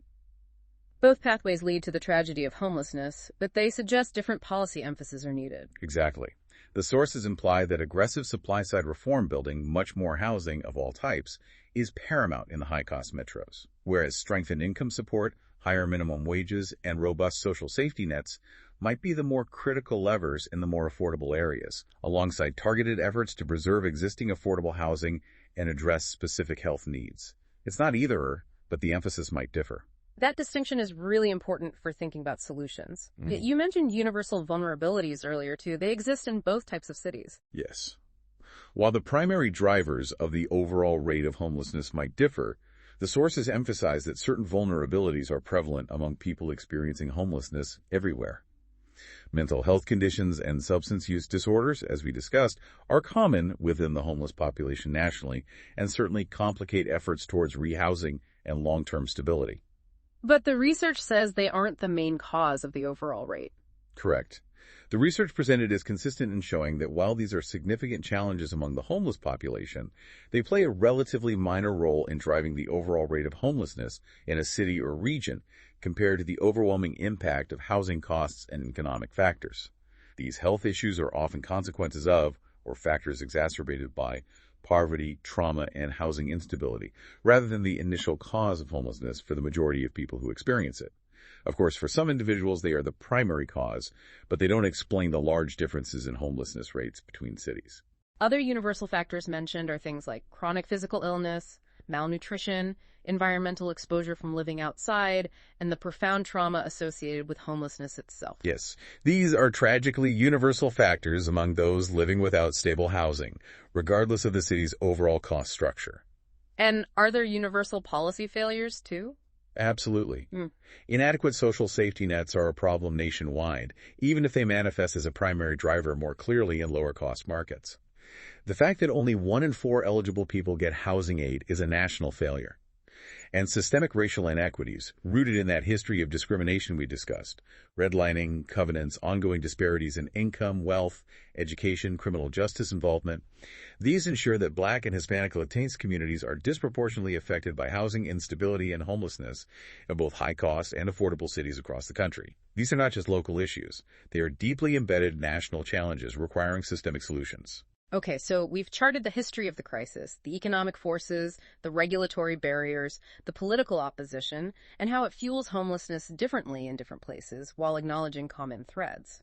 Both pathways lead to the tragedy of homelessness, but they suggest different policy emphases are needed. Exactly. The sources imply that aggressive supply-side reform building much more housing of all types is paramount in the high-cost metros, whereas strengthened income support, higher minimum wages, and robust social safety nets might be the more critical levers in the more affordable areas, alongside targeted efforts to preserve existing affordable housing and address specific health needs. It's not either-or, but the emphasis might differ. That distinction is really important for thinking about solutions. You mentioned universal vulnerabilities earlier, too. They exist in both types of cities. Yes. While the primary drivers of the overall rate of homelessness might differ, the sources emphasize that certain vulnerabilities are prevalent among people experiencing homelessness everywhere. Mental health conditions and substance use disorders, as we discussed, are common within the homeless population nationally and certainly complicate efforts towards rehousing and long-term stability. But the research says they aren't the main cause of the overall rate. Correct. The research presented is consistent in showing that while these are significant challenges among the homeless population, they play a relatively minor role in driving the overall rate of homelessness in a city or region compared to the overwhelming impact of housing costs and economic factors. These health issues are often consequences of, or factors exacerbated by, poverty, trauma, and housing instability, rather than the initial cause of homelessness for the majority of people who experience it. Of course, for some individuals, they are the primary cause, but they don't explain the large differences in homelessness rates between cities. Other universal factors mentioned are things like chronic physical illness, malnutrition, environmental exposure from living outside, and the profound trauma associated with homelessness itself. Yes, these are tragically universal factors among those living without stable housing, regardless of the city's overall cost structure. And are there universal policy failures, too? Absolutely. Inadequate social safety nets are a problem nationwide, even if they manifest as a primary driver more clearly in lower-cost markets. The fact that only 1 in 4 eligible people get housing aid is a national failure. And systemic racial inequities, rooted in that history of discrimination we discussed, redlining, covenants, ongoing disparities in income, wealth, education, criminal justice involvement, these ensure that Black and Hispanic Latinx communities are disproportionately affected by housing instability and homelessness in both high-cost and affordable cities across the country. These are not just local issues. They are deeply embedded national challenges requiring systemic solutions. Okay, so we've charted the history of the crisis, the economic forces, the regulatory barriers, the political opposition, and how it fuels homelessness differently in different places while acknowledging common threads.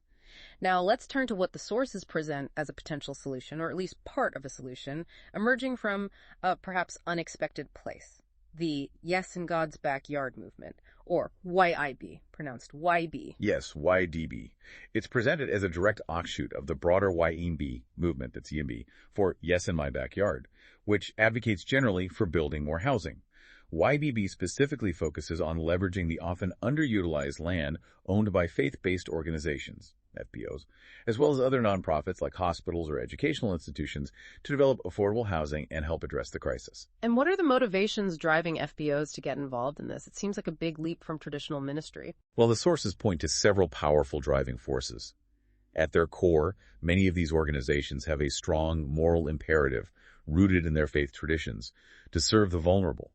Now, let's turn to what the sources present as a potential solution, or at least part of a solution, emerging from a perhaps unexpected place. The Yes in God's Backyard movement, or YIGBY, pronounced YB. Yes, YDB. It's presented as a direct offshoot of the broader YIMBY movement, that's YIMBY, for Yes in My Backyard, which advocates generally for building more housing. YBB specifically focuses on leveraging the often underutilized land owned by faith-based organizations, FBOs, as well as other nonprofits like hospitals or educational institutions to develop affordable housing and help address the crisis. And what are the motivations driving FBOs to get involved in this? It seems like a big leap from traditional ministry. Well, the sources point to several powerful driving forces. At their core, many of these organizations have a strong moral imperative rooted in their faith traditions to serve the vulnerable,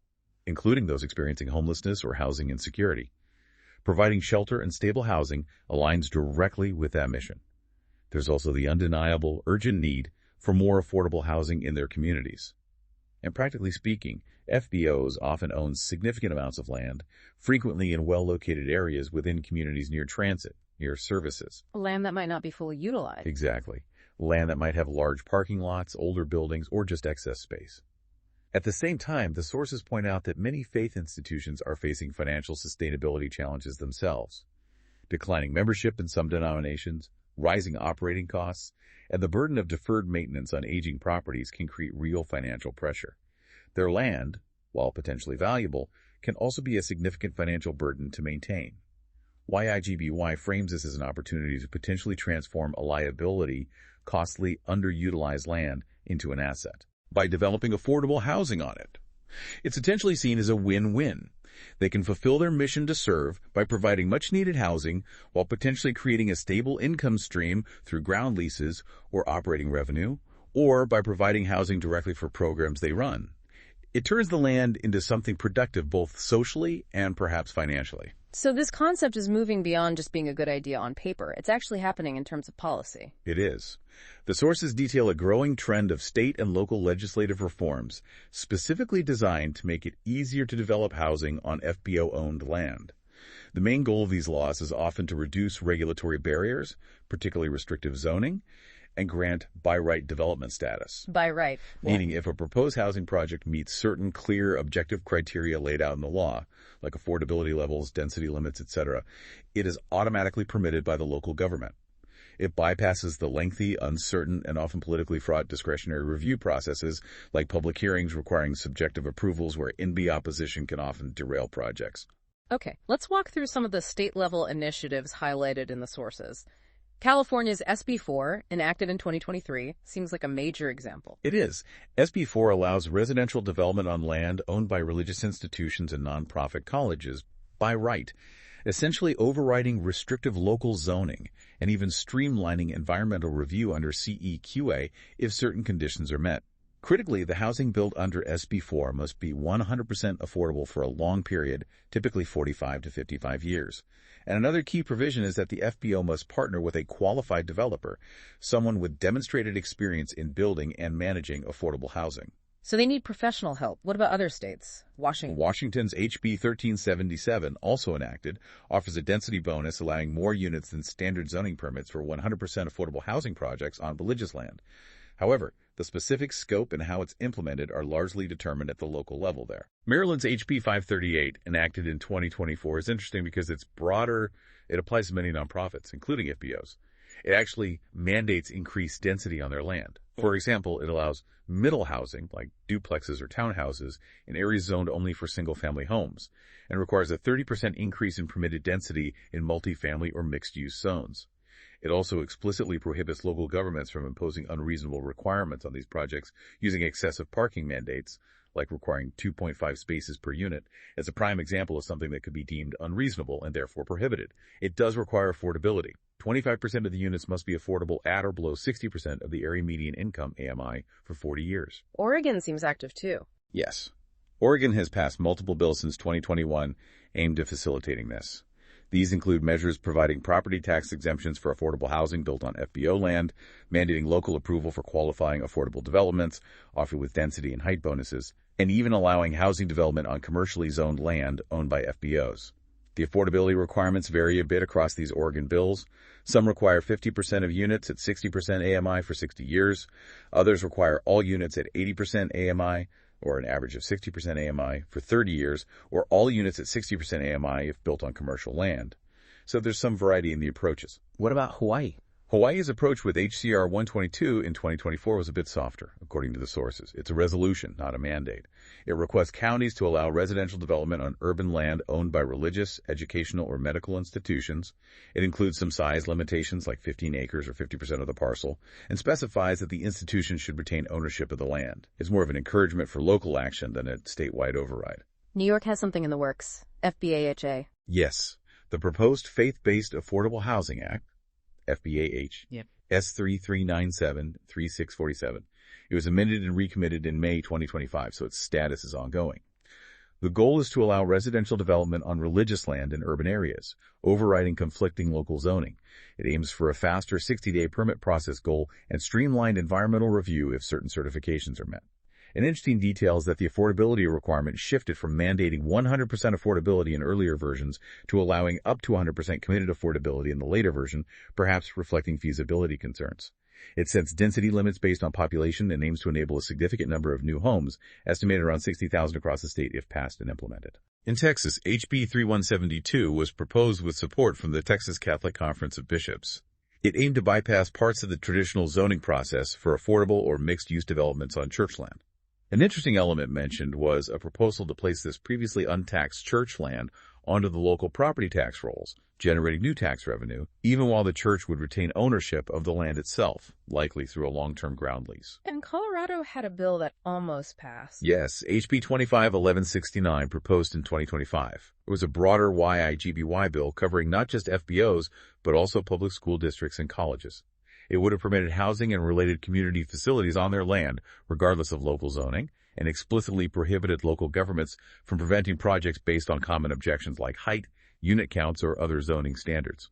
including those experiencing homelessness or housing insecurity. Providing shelter and stable housing aligns directly with that mission. There's also the undeniable, urgent need for more affordable housing in their communities. And practically speaking, FBOs often own significant amounts of land, frequently in well-located areas within communities near transit, near services. Land that might not be fully utilized. Exactly. Land that might have large parking lots, older buildings, or just excess space. At the same time, the sources point out that many faith institutions are facing financial sustainability challenges themselves. Declining membership in some denominations, rising operating costs, and the burden of deferred maintenance on aging properties can create real financial pressure. Their land, while potentially valuable, can also be a significant financial burden to maintain. YIGBY frames this as an opportunity to potentially transform a liability, costly, underutilized land into an asset by developing affordable housing on it. It's potentially seen as a win-win. They can fulfill their mission to serve by providing much-needed housing while potentially creating a stable income stream through ground leases or operating revenue, or by providing housing directly for programs they run. It turns the land into something productive both socially and perhaps financially. So this concept is moving beyond just being a good idea on paper. It's actually happening in terms of policy. It is. The sources detail a growing trend of state and local legislative reforms specifically designed to make it easier to develop housing on FBO-owned land. The main goal of these laws is often to reduce regulatory barriers, particularly restrictive zoning, and grant by-right development status. By right. Meaning if a proposed housing project meets certain clear objective criteria laid out in the law, like affordability levels, density limits, etc., it is automatically permitted by the local government. It bypasses the lengthy, uncertain, and often politically fraught discretionary review processes like public hearings requiring subjective approvals where NIMBY opposition can often derail projects. Okay, let's walk through some of the state-level initiatives highlighted in the sources. California's SB4, enacted in 2023, seems like a major example. It is. SB4 allows residential development on land owned by religious institutions and nonprofit colleges by right, essentially overriding restrictive local zoning and even streamlining environmental review under CEQA if certain conditions are met. Critically, the housing built under SB4 must be 100% affordable for a long period, typically 45 to 55 years. And another key provision is that the FBO must partner with a qualified developer, someone with demonstrated experience in building and managing affordable housing. So they need professional help. What about other states? Washington's HB 1377, also enacted, offers a density bonus allowing more units than standard zoning permits for 100% affordable housing projects on religious land. However, the specific scope and how it's implemented are largely determined at the local level there. Maryland's HB 538, enacted in 2024, is interesting because it's broader. It applies to many nonprofits, including FBOs. It actually mandates increased density on their land. For example, it allows middle housing, like duplexes or townhouses, in areas zoned only for single-family homes, and requires a 30% increase in permitted density in multifamily or mixed-use zones. It also explicitly prohibits local governments from imposing unreasonable requirements on these projects using excessive parking mandates, like requiring 2.5 spaces per unit, as a prime example of something that could be deemed unreasonable and therefore prohibited. It does require affordability. 25% of the units must be affordable at or below 60% of the area median income, AMI, for 40 years. Oregon seems active too. Yes. Oregon has passed multiple bills since 2021 aimed at facilitating this. These include measures providing property tax exemptions for affordable housing built on FBO land, mandating local approval for qualifying affordable developments, often with density and height bonuses, and even allowing housing development on commercially zoned land owned by FBOs. The affordability requirements vary a bit across these Oregon bills. Some require 50% of units at 60% AMI for 60 years. Others require all units at 80% AMI, or an average of 60% AMI, for 30 years, or all units at 60% AMI if built on commercial land. So there's some variety in the approaches. What about Hawaii? Hawaii's approach with HCR 122 in 2024 was a bit softer, according to the sources. It's a resolution, not a mandate. It requests counties to allow residential development on urban land owned by religious, educational, or medical institutions. It includes some size limitations like 15 acres or 50% of the parcel, and specifies that the institution should retain ownership of the land. It's more of an encouragement for local action than a statewide override. New York has something in the works. FBAHA. Yes, the proposed Faith-Based Affordable Housing Act, FBAH, Yep. S33973-647. It was amended and recommitted in May 2025, so its status is ongoing. The goal is to allow residential development on religious land in urban areas, overriding conflicting local zoning. It aims for a faster 60-day permit process goal and streamlined environmental review if certain certifications are met. An interesting detail is that the affordability requirement shifted from mandating 100% affordability in earlier versions to allowing up to 100% committed affordability in the later version, perhaps reflecting feasibility concerns. It sets density limits based on population and aims to enable a significant number of new homes, estimated around 60,000 across the state if passed and implemented. In Texas, HB 3172 was proposed with support from the Texas Catholic Conference of Bishops. It aimed to bypass parts of the traditional zoning process for affordable or mixed-use developments on church land. An interesting element mentioned was a proposal to place this previously untaxed church land onto the local property tax rolls, generating new tax revenue, even while the church would retain ownership of the land itself, likely through a long-term ground lease. And Colorado had a bill that almost passed. Yes, HB 251169 proposed in 2025. It was a broader YIGBY bill covering not just FBOs, but also public school districts and colleges. It would have permitted housing and related community facilities on their land, regardless of local zoning, and explicitly prohibited local governments from preventing projects based on common objections like height, unit counts, or other zoning standards.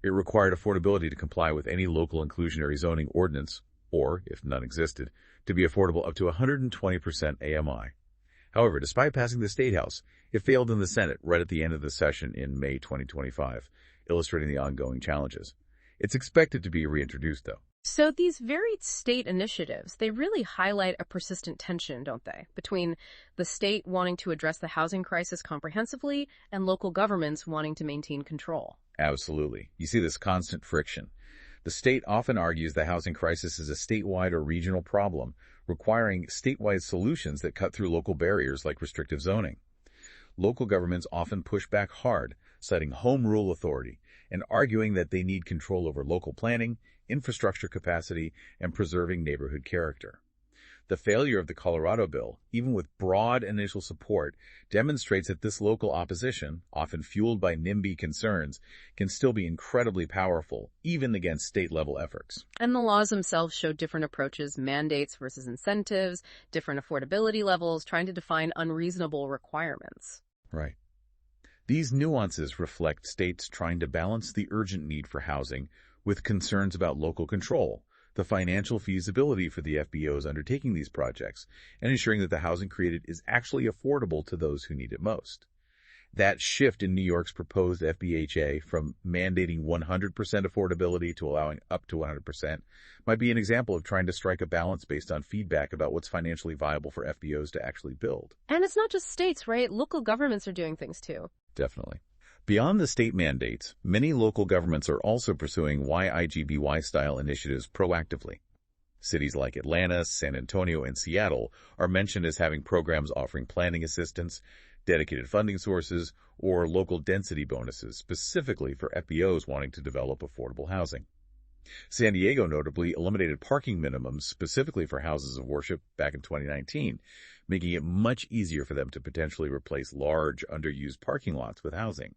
It required affordability to comply with any local inclusionary zoning ordinance, or, if none existed, to be affordable up to 120% AMI. However, despite passing the State House, it failed in the Senate right at the end of the session in May 2025, illustrating the ongoing challenges. It's expected to be reintroduced, though. So these varied state initiatives, they really highlight a persistent tension, don't they, between the state wanting to address the housing crisis comprehensively and local governments wanting to maintain control. Absolutely. You see this constant friction. The state often argues the housing crisis is a statewide or regional problem, requiring statewide solutions that cut through local barriers like restrictive zoning. Local governments often push back hard, citing home rule authority and arguing that they need control over local planning, infrastructure capacity, and preserving neighborhood character. The failure of the Colorado bill, even with broad initial support, demonstrates that this local opposition, often fueled by NIMBY concerns, can still be incredibly powerful, even against state-level efforts. And the laws themselves show different approaches, mandates versus incentives, different affordability levels, trying to define unreasonable requirements. Right. These nuances reflect states trying to balance the urgent need for housing with concerns about local control, the financial feasibility for the FBOs undertaking these projects, and ensuring that the housing created is actually affordable to those who need it most. That shift in New York's proposed FBHA from mandating 100% affordability to allowing up to 100% might be an example of trying to strike a balance based on feedback about what's financially viable for FBOs to actually build. And it's not just states, right? Local governments are doing things too. Definitely. Beyond the state mandates, many local governments are also pursuing YIGBY-style initiatives proactively. Cities like Atlanta, San Antonio, and Seattle are mentioned as having programs offering planning assistance, dedicated funding sources, or local density bonuses specifically for FBOs wanting to develop affordable housing. San Diego notably eliminated parking minimums specifically for houses of worship back in 2019, making it much easier for them to potentially replace large, underused parking lots with housing.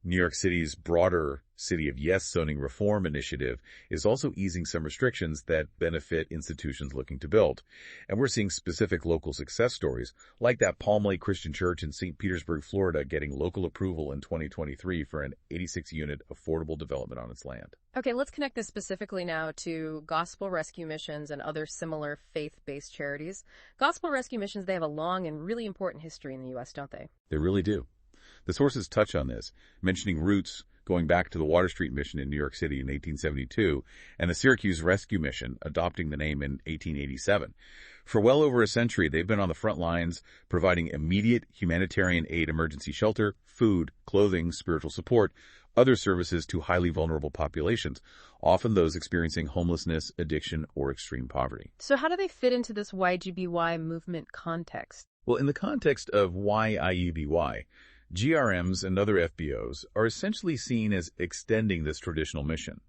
New York City's broader City of Yes zoning reform initiative is also easing some restrictions that benefit institutions looking to build. And we're seeing specific local success stories, like that Palm Lake Christian Church in St. Petersburg, Florida, getting local approval in 2023 for an 86-unit affordable development on its land. Okay, let's connect this specifically now to gospel rescue missions and other similar faith-based charities. Gospel rescue missions, they have a long and really important history in the U.S., don't they? They really do. The sources touch on this, mentioning roots going back to the Water Street Mission in New York City in 1872 and the Syracuse Rescue Mission adopting the name in 1887. For well over a century, they've been on the front lines providing immediate humanitarian aid, emergency shelter, food, clothing, spiritual support, other services to highly vulnerable populations, often those experiencing homelessness, addiction, or extreme poverty. So how do they fit into this YGBY movement context? Well, in the context of YIGBY, GRMs and other FBOs are essentially seen as extending this traditional mission.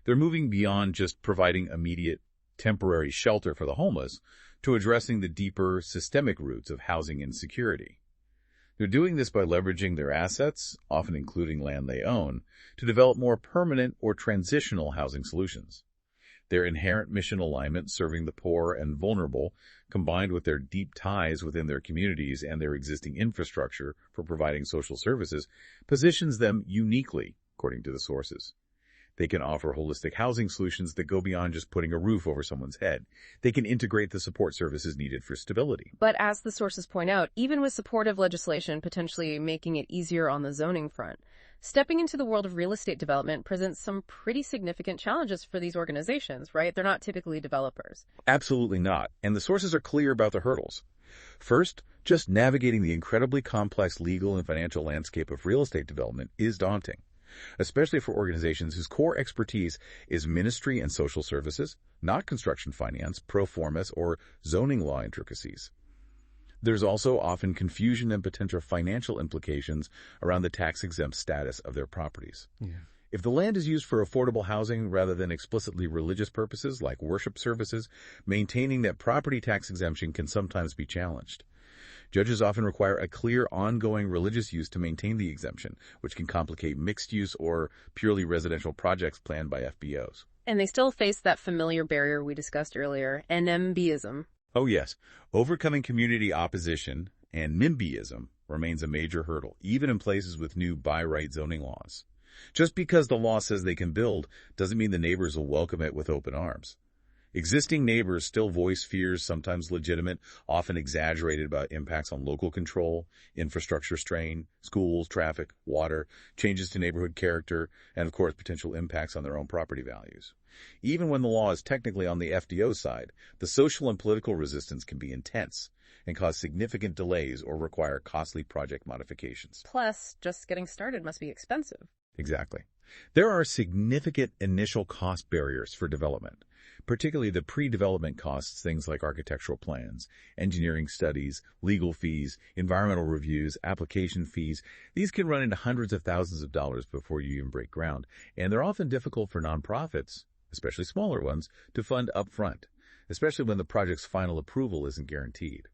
They're moving beyond just providing immediate, temporary shelter for the homeless to addressing the deeper, systemic roots of housing insecurity. They're doing this by leveraging their assets, often including land they own, to develop more permanent or transitional housing solutions. Their inherent mission alignment serving the poor and vulnerable, combined with their deep ties within their communities and their existing infrastructure for providing social services, positions them uniquely, according to the sources. They can offer holistic housing solutions that go beyond just putting a roof over someone's head. They can integrate the support services needed for stability. But as the sources point out, even with supportive legislation potentially making it easier on the zoning front, stepping into the world of real estate development presents some pretty significant challenges for these organizations, right? They're not typically developers. Absolutely not. And the sources are clear about the hurdles. First, just navigating the incredibly complex legal and financial landscape of real estate development is daunting, especially for organizations whose core expertise is ministry and social services, not construction finance, pro formas, or zoning law intricacies. There's also often confusion and potential financial implications around the tax-exempt status of their properties. Yeah. If the land is used for affordable housing rather than explicitly religious purposes like worship services, maintaining that property tax exemption can sometimes be challenged. Judges often require a clear, ongoing religious use to maintain the exemption, which can complicate mixed-use or purely residential projects planned by FBOs. And they still face that familiar barrier we discussed earlier, NIMBYism. Oh yes, overcoming community opposition and NIMBYism remains a major hurdle, even in places with new by-right zoning laws. Just because the law says they can build doesn't mean the neighbors will welcome it with open arms. Existing neighbors still voice fears, sometimes legitimate, often exaggerated, about impacts on local control, infrastructure strain, schools, traffic, water, changes to neighborhood character, and of course potential impacts on their own property values. Even when the law is technically on the FBO side, the social and political resistance can be intense and cause significant delays or require costly project modifications. Plus, just getting started must be expensive. Exactly. There are significant initial cost barriers for development, particularly the pre-development costs, things like architectural plans, engineering studies, legal fees, environmental reviews, application fees. These can run into hundreds of thousands of dollars before you even break ground, and they're often difficult for nonprofits, especially smaller ones, to fund upfront, especially when the project's final approval isn't guaranteed.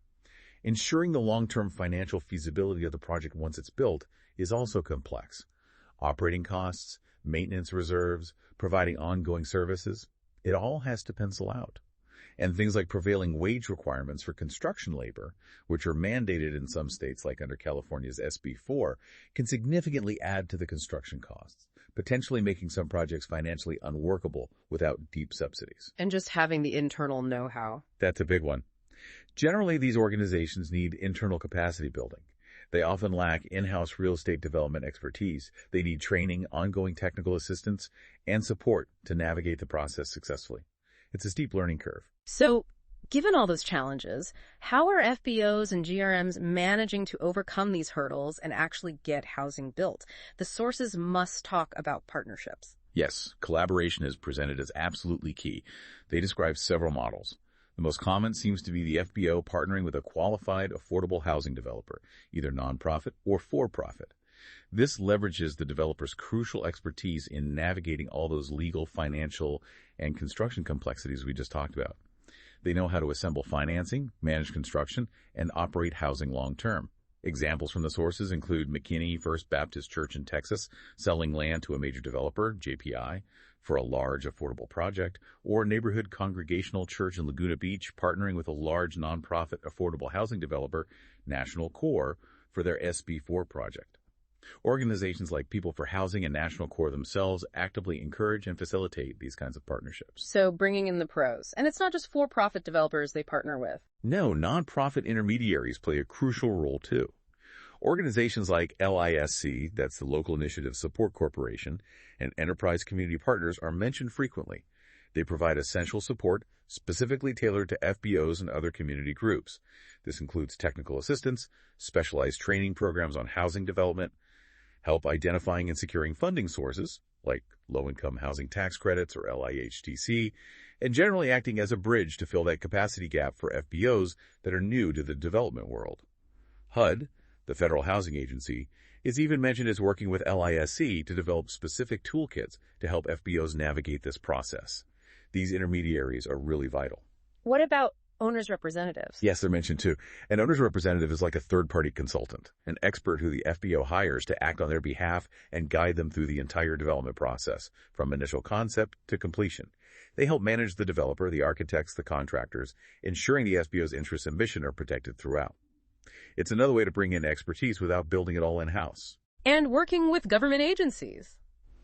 Ensuring the long-term financial feasibility of the project once it's built is also complex. Operating costs, maintenance reserves, providing ongoing services, it all has to pencil out. And things like prevailing wage requirements for construction labor, which are mandated in some states like under California's SB4, can significantly add to the construction costs, potentially making some projects financially unworkable without deep subsidies. And just having the internal know-how. That's a big one. Generally, these organizations need internal capacity building. They often lack in-house real estate development expertise. They need training, ongoing technical assistance, and support to navigate the process successfully. It's a steep learning curve. So, given all those challenges, how are FBOs and GRMs managing to overcome these hurdles and actually get housing built? The sources must talk about partnerships. Yes, collaboration is presented as absolutely key. They describe several models. The most common seems to be the FBO partnering with a qualified, affordable housing developer, either nonprofit or for-profit. This leverages the developer's crucial expertise in navigating all those legal, financial, and construction complexities we just talked about. They know how to assemble financing, manage construction, and operate housing long-term. Examples from the sources include McKinney First Baptist Church in Texas selling land to a major developer, JPI, for a large affordable project, or Neighborhood Congregational Church in Laguna Beach partnering with a large nonprofit affordable housing developer, National Core, for their SB4 project. Organizations like People for Housing and National Core themselves actively encourage and facilitate these kinds of partnerships. So bringing in the pros. And it's not just for-profit developers they partner with. No, nonprofit intermediaries play a crucial role too. Organizations like LISC, that's the Local Initiative Support Corporation, and Enterprise Community Partners are mentioned frequently. They provide essential support specifically tailored to FBOs and other community groups. This includes technical assistance, specialized training programs on housing development, help identifying and securing funding sources, like low-income housing tax credits or LIHTC, and generally acting as a bridge to fill that capacity gap for FBOs that are new to the development world. HUD, the Federal Housing Agency, is even mentioned as working with LISC to develop specific toolkits to help FBOs navigate this process. These intermediaries are really vital. What about owner's representatives? Yes, they're mentioned too. An owner's representative is like a third-party consultant, an expert who the FBO hires to act on their behalf and guide them through the entire development process, from initial concept to completion. They help manage the developer, the architects, the contractors, ensuring the FBO's interests and mission are protected throughout. It's another way to bring in expertise without building it all in-house. And working with government agencies.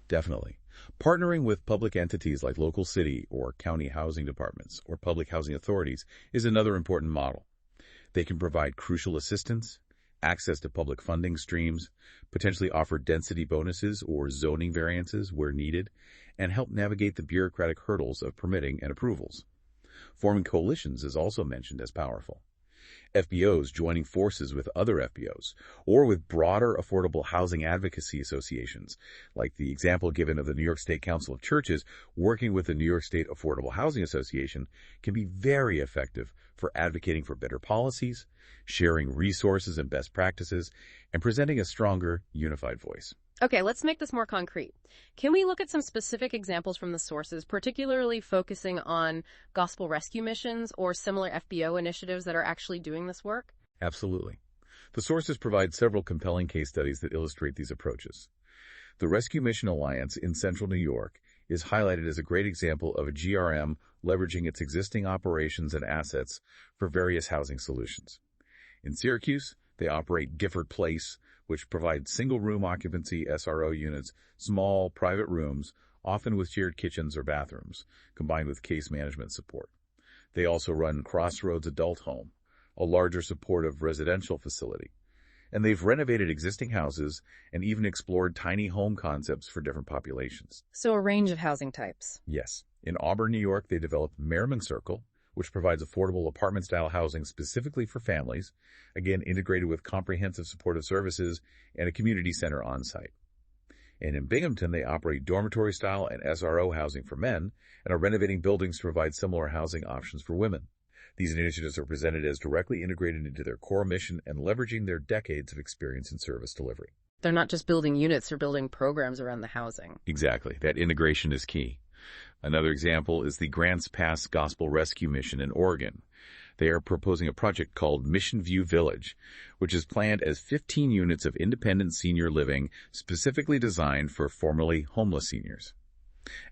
Definitely. Partnering with public entities like local city or county housing departments or public housing authorities is another important model. They can provide crucial assistance, access to public funding streams, potentially offer density bonuses or zoning variances where needed, and help navigate the bureaucratic hurdles of permitting and approvals. Forming coalitions is also mentioned as powerful. FBOs joining forces with other FBOs, or with broader affordable housing advocacy associations, like the example given of the New York State Council of Churches working with the New York State Affordable Housing Association, can be very effective for advocating for better policies, sharing resources and best practices, and presenting a stronger, unified voice. Okay, let's make this more concrete. Can we look at some specific examples from the sources, particularly focusing on gospel rescue missions or similar FBO initiatives that are actually doing this work? Absolutely. The sources provide several compelling case studies that illustrate these approaches. The Rescue Mission Alliance in Central New York is highlighted as a great example of a GRM leveraging its existing operations and assets for various housing solutions. In Syracuse, they operate Gifford Place, which provides single-room occupancy SRO units, small, private rooms, often with shared kitchens or bathrooms, combined with case management support. They also run Crossroads Adult Home, a larger supportive residential facility. And they've renovated existing houses and even explored tiny home concepts for different populations. So a range of housing types. Yes. In Auburn, New York, they developed Merriman Circle, which provides affordable apartment-style housing specifically for families, again integrated with comprehensive supportive services and a community center on-site. And in Binghamton, they operate dormitory-style and SRO housing for men and are renovating buildings to provide similar housing options for women. These initiatives are presented as directly integrated into their core mission and leveraging their decades of experience in service delivery. They're not just building units, they're building programs around the housing. Exactly. That integration is key. Another example is the Grants Pass Gospel Rescue Mission in Oregon. They are proposing a project called Mission View Village, which is planned as 15 units of independent senior living specifically designed for formerly homeless seniors.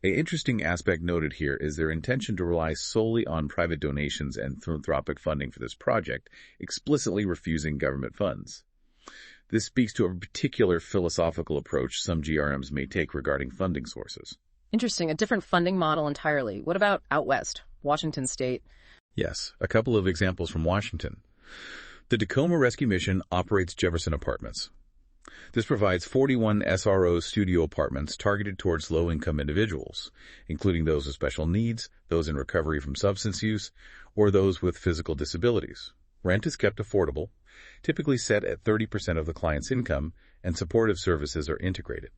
An interesting aspect noted here is their intention to rely solely on private donations and philanthropic funding for this project, explicitly refusing government funds. This speaks to a particular philosophical approach some GRMs may take regarding funding sources. Interesting, a different funding model entirely. What about out west, Washington State? Yes, a couple of examples from Washington. The Tacoma Rescue Mission operates Jefferson Apartments. This provides 41 SRO studio apartments targeted towards low-income individuals, including those with special needs, those in recovery from substance use, or those with physical disabilities. Rent is kept affordable, typically set at 30% of the client's income, and supportive services are integrated.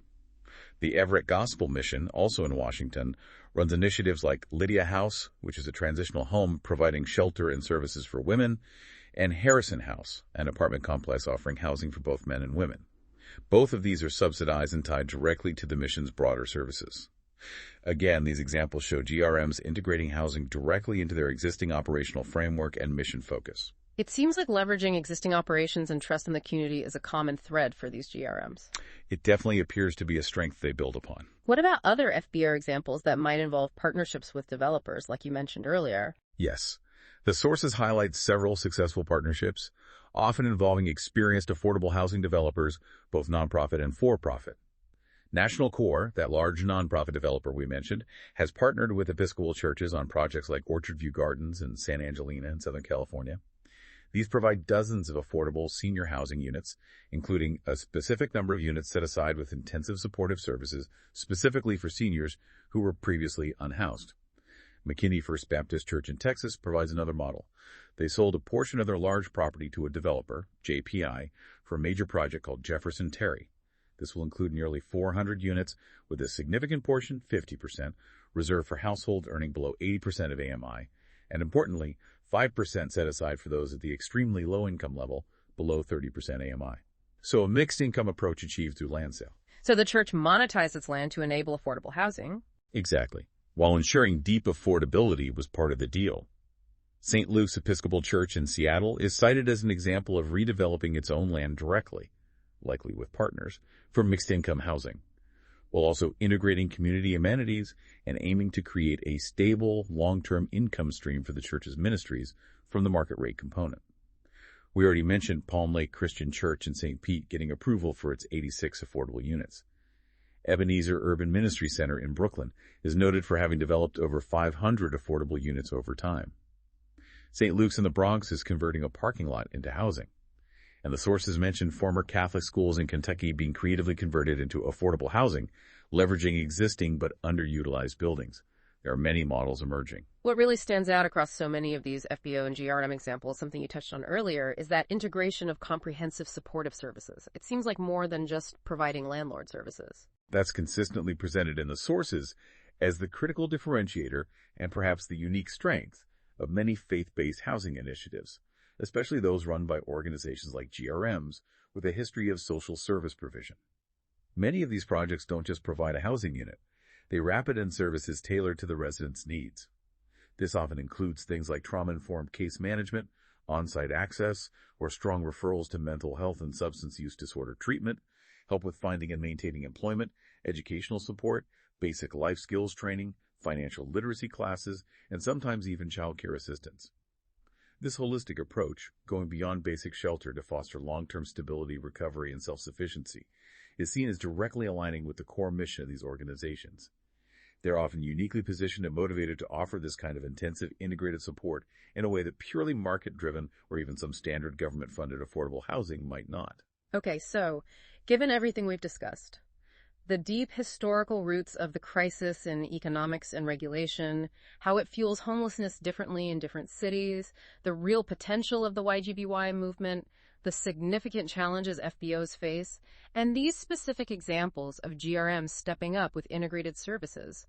The Everett Gospel Mission, also in Washington, runs initiatives like Lydia House, which is a transitional home providing shelter and services for women, and Harrison House, an apartment complex offering housing for both men and women. Both of these are subsidized and tied directly to the mission's broader services. Again, these examples show GRMs integrating housing directly into their existing operational framework and mission focus. It seems like leveraging existing operations and trust in the community is a common thread for these GRMs. It definitely appears to be a strength they build upon. What about other FBO examples that might involve partnerships with developers, like you mentioned earlier? Yes. The sources highlight several successful partnerships, often involving experienced affordable housing developers, both nonprofit and for-profit. National Core, that large nonprofit developer we mentioned, has partnered with Episcopal churches on projects like Orchard View Gardens in San Angelina in Southern California. These provide dozens of affordable senior housing units, including a specific number of units set aside with intensive supportive services specifically for seniors who were previously unhoused. McKinney First Baptist Church in Texas provides another model. They sold a portion of their large property to a developer, JPI, for a major project called Jefferson Terry. This will include nearly 400 units, with a significant portion, 50%, reserved for households earning below 80% of AMI, and importantly, 5% set aside for those at the extremely low income level, below 30% AMI. So a mixed income approach achieved through land sale. So the church monetized its land to enable affordable housing. Exactly. While ensuring deep affordability was part of the deal. St. Luke's Episcopal Church in Seattle is cited as an example of redeveloping its own land directly, likely with partners, for mixed-income housing, while also integrating community amenities and aiming to create a stable, long-term income stream for the church's ministries from the market rate component. We already mentioned Palm Lake Christian Church in St. Pete getting approval for its 86 affordable units. Ebenezer Urban Ministry Center in Brooklyn is noted for having developed over 500 affordable units over time. St. Luke's in the Bronx is converting a parking lot into housing. And the sources mentioned former Catholic schools in Kentucky being creatively converted into affordable housing, leveraging existing but underutilized buildings. There are many models emerging. What really stands out across so many of these FBO and GRM examples, something you touched on earlier, is that integration of comprehensive supportive services. It seems like more than just providing landlord services. That's consistently presented in the sources as the critical differentiator and perhaps the unique strength of many faith-based housing initiatives, especially those run by organizations like GRMs with a history of social service provision. Many of these projects don't just provide a housing unit. They wrap it in services tailored to the residents' needs. This often includes things like trauma-informed case management, on-site access, or strong referrals to mental health and substance use disorder treatment, help with finding and maintaining employment, educational support, basic life skills training, financial literacy classes, and sometimes even childcare assistance. This holistic approach, going beyond basic shelter to foster long-term stability, recovery, and self-sufficiency, is seen as directly aligning with the core mission of these organizations. They're often uniquely positioned and motivated to offer this kind of intensive, integrated support in a way that purely market-driven or even some standard government-funded affordable housing might not. Okay, so, given everything we've discussed, the deep historical roots of the crisis in economics and regulation, how it fuels homelessness differently in different cities, the real potential of the YGBY movement, the significant challenges FBOs face, and these specific examples of GRMs stepping up with integrated services.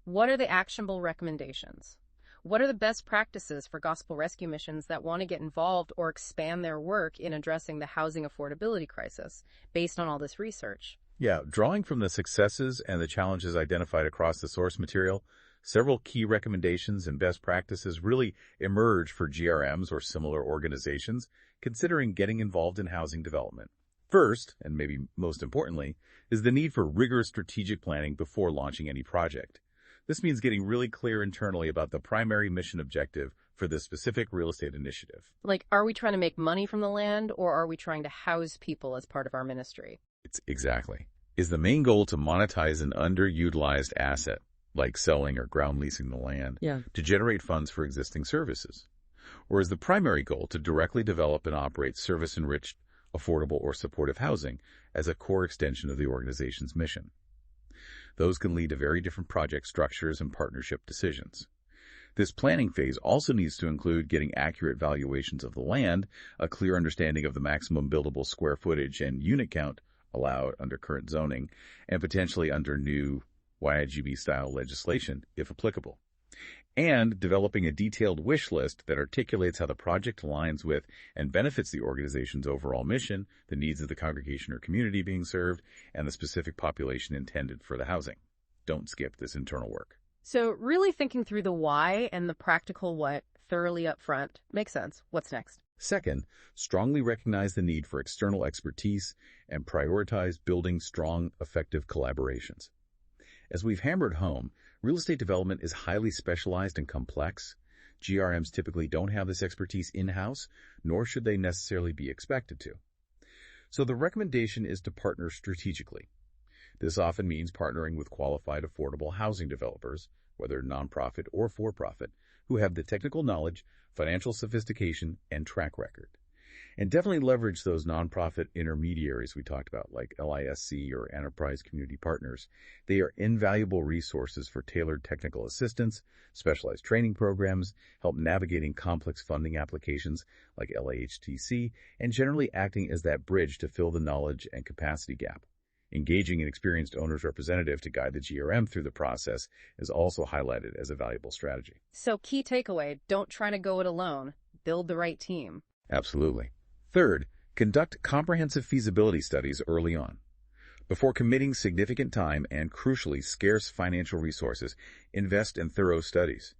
What are the actionable recommendations? What are the best practices for gospel rescue missions that want to get involved or expand their work in addressing the housing affordability crisis based on all this research? Yeah, drawing from the successes and the challenges identified across the source material, several key recommendations and best practices really emerge for GRMs or similar organizations considering getting involved in housing development. First, and maybe most importantly, is the need for rigorous strategic planning before launching any project. This means getting really clear internally about the primary mission objective for this specific real estate initiative. Like, are we trying to make money from the land, or are we trying to house people as part of our ministry? Exactly. Is the main goal to monetize an underutilized asset, like selling or ground leasing the land, to generate funds for existing services? Or is the primary goal to directly develop and operate service-enriched, affordable, or supportive housing as a core extension of the organization's mission? Those can lead to very different project structures and partnership decisions. This planning phase also needs to include getting accurate valuations of the land, a clear understanding of the maximum buildable square footage and unit count allowed under current zoning, and potentially under new YIGBY-style legislation, if applicable. And developing a detailed wish list that articulates how the project aligns with and benefits the organization's overall mission, the needs of the congregation or community being served, and the specific population intended for the housing. Don't skip this internal work. So really thinking through the why and the practical what thoroughly up front makes sense. What's next? Second, strongly recognize the need for external expertise and prioritize building strong, effective collaborations. As we've hammered home, real estate development is highly specialized and complex. GRMs typically don't have this expertise in-house, nor should they necessarily be expected to. So the recommendation is to partner strategically. This often means partnering with qualified affordable housing developers, whether nonprofit or for-profit, who have the technical knowledge, financial sophistication, and track record. And definitely leverage those nonprofit intermediaries we talked about, like LISC or Enterprise Community Partners. They are invaluable resources for tailored technical assistance, specialized training programs, help navigating complex funding applications like LAHTC, and generally acting as that bridge to fill the knowledge and capacity gap. Engaging an experienced owner's representative to guide the GRM through the process is also highlighted as a valuable strategy. So key takeaway, don't try to go it alone. Build the right team. Absolutely. Third, conduct comprehensive feasibility studies early on. Before committing significant time and, crucially, scarce financial resources, invest in thorough studies.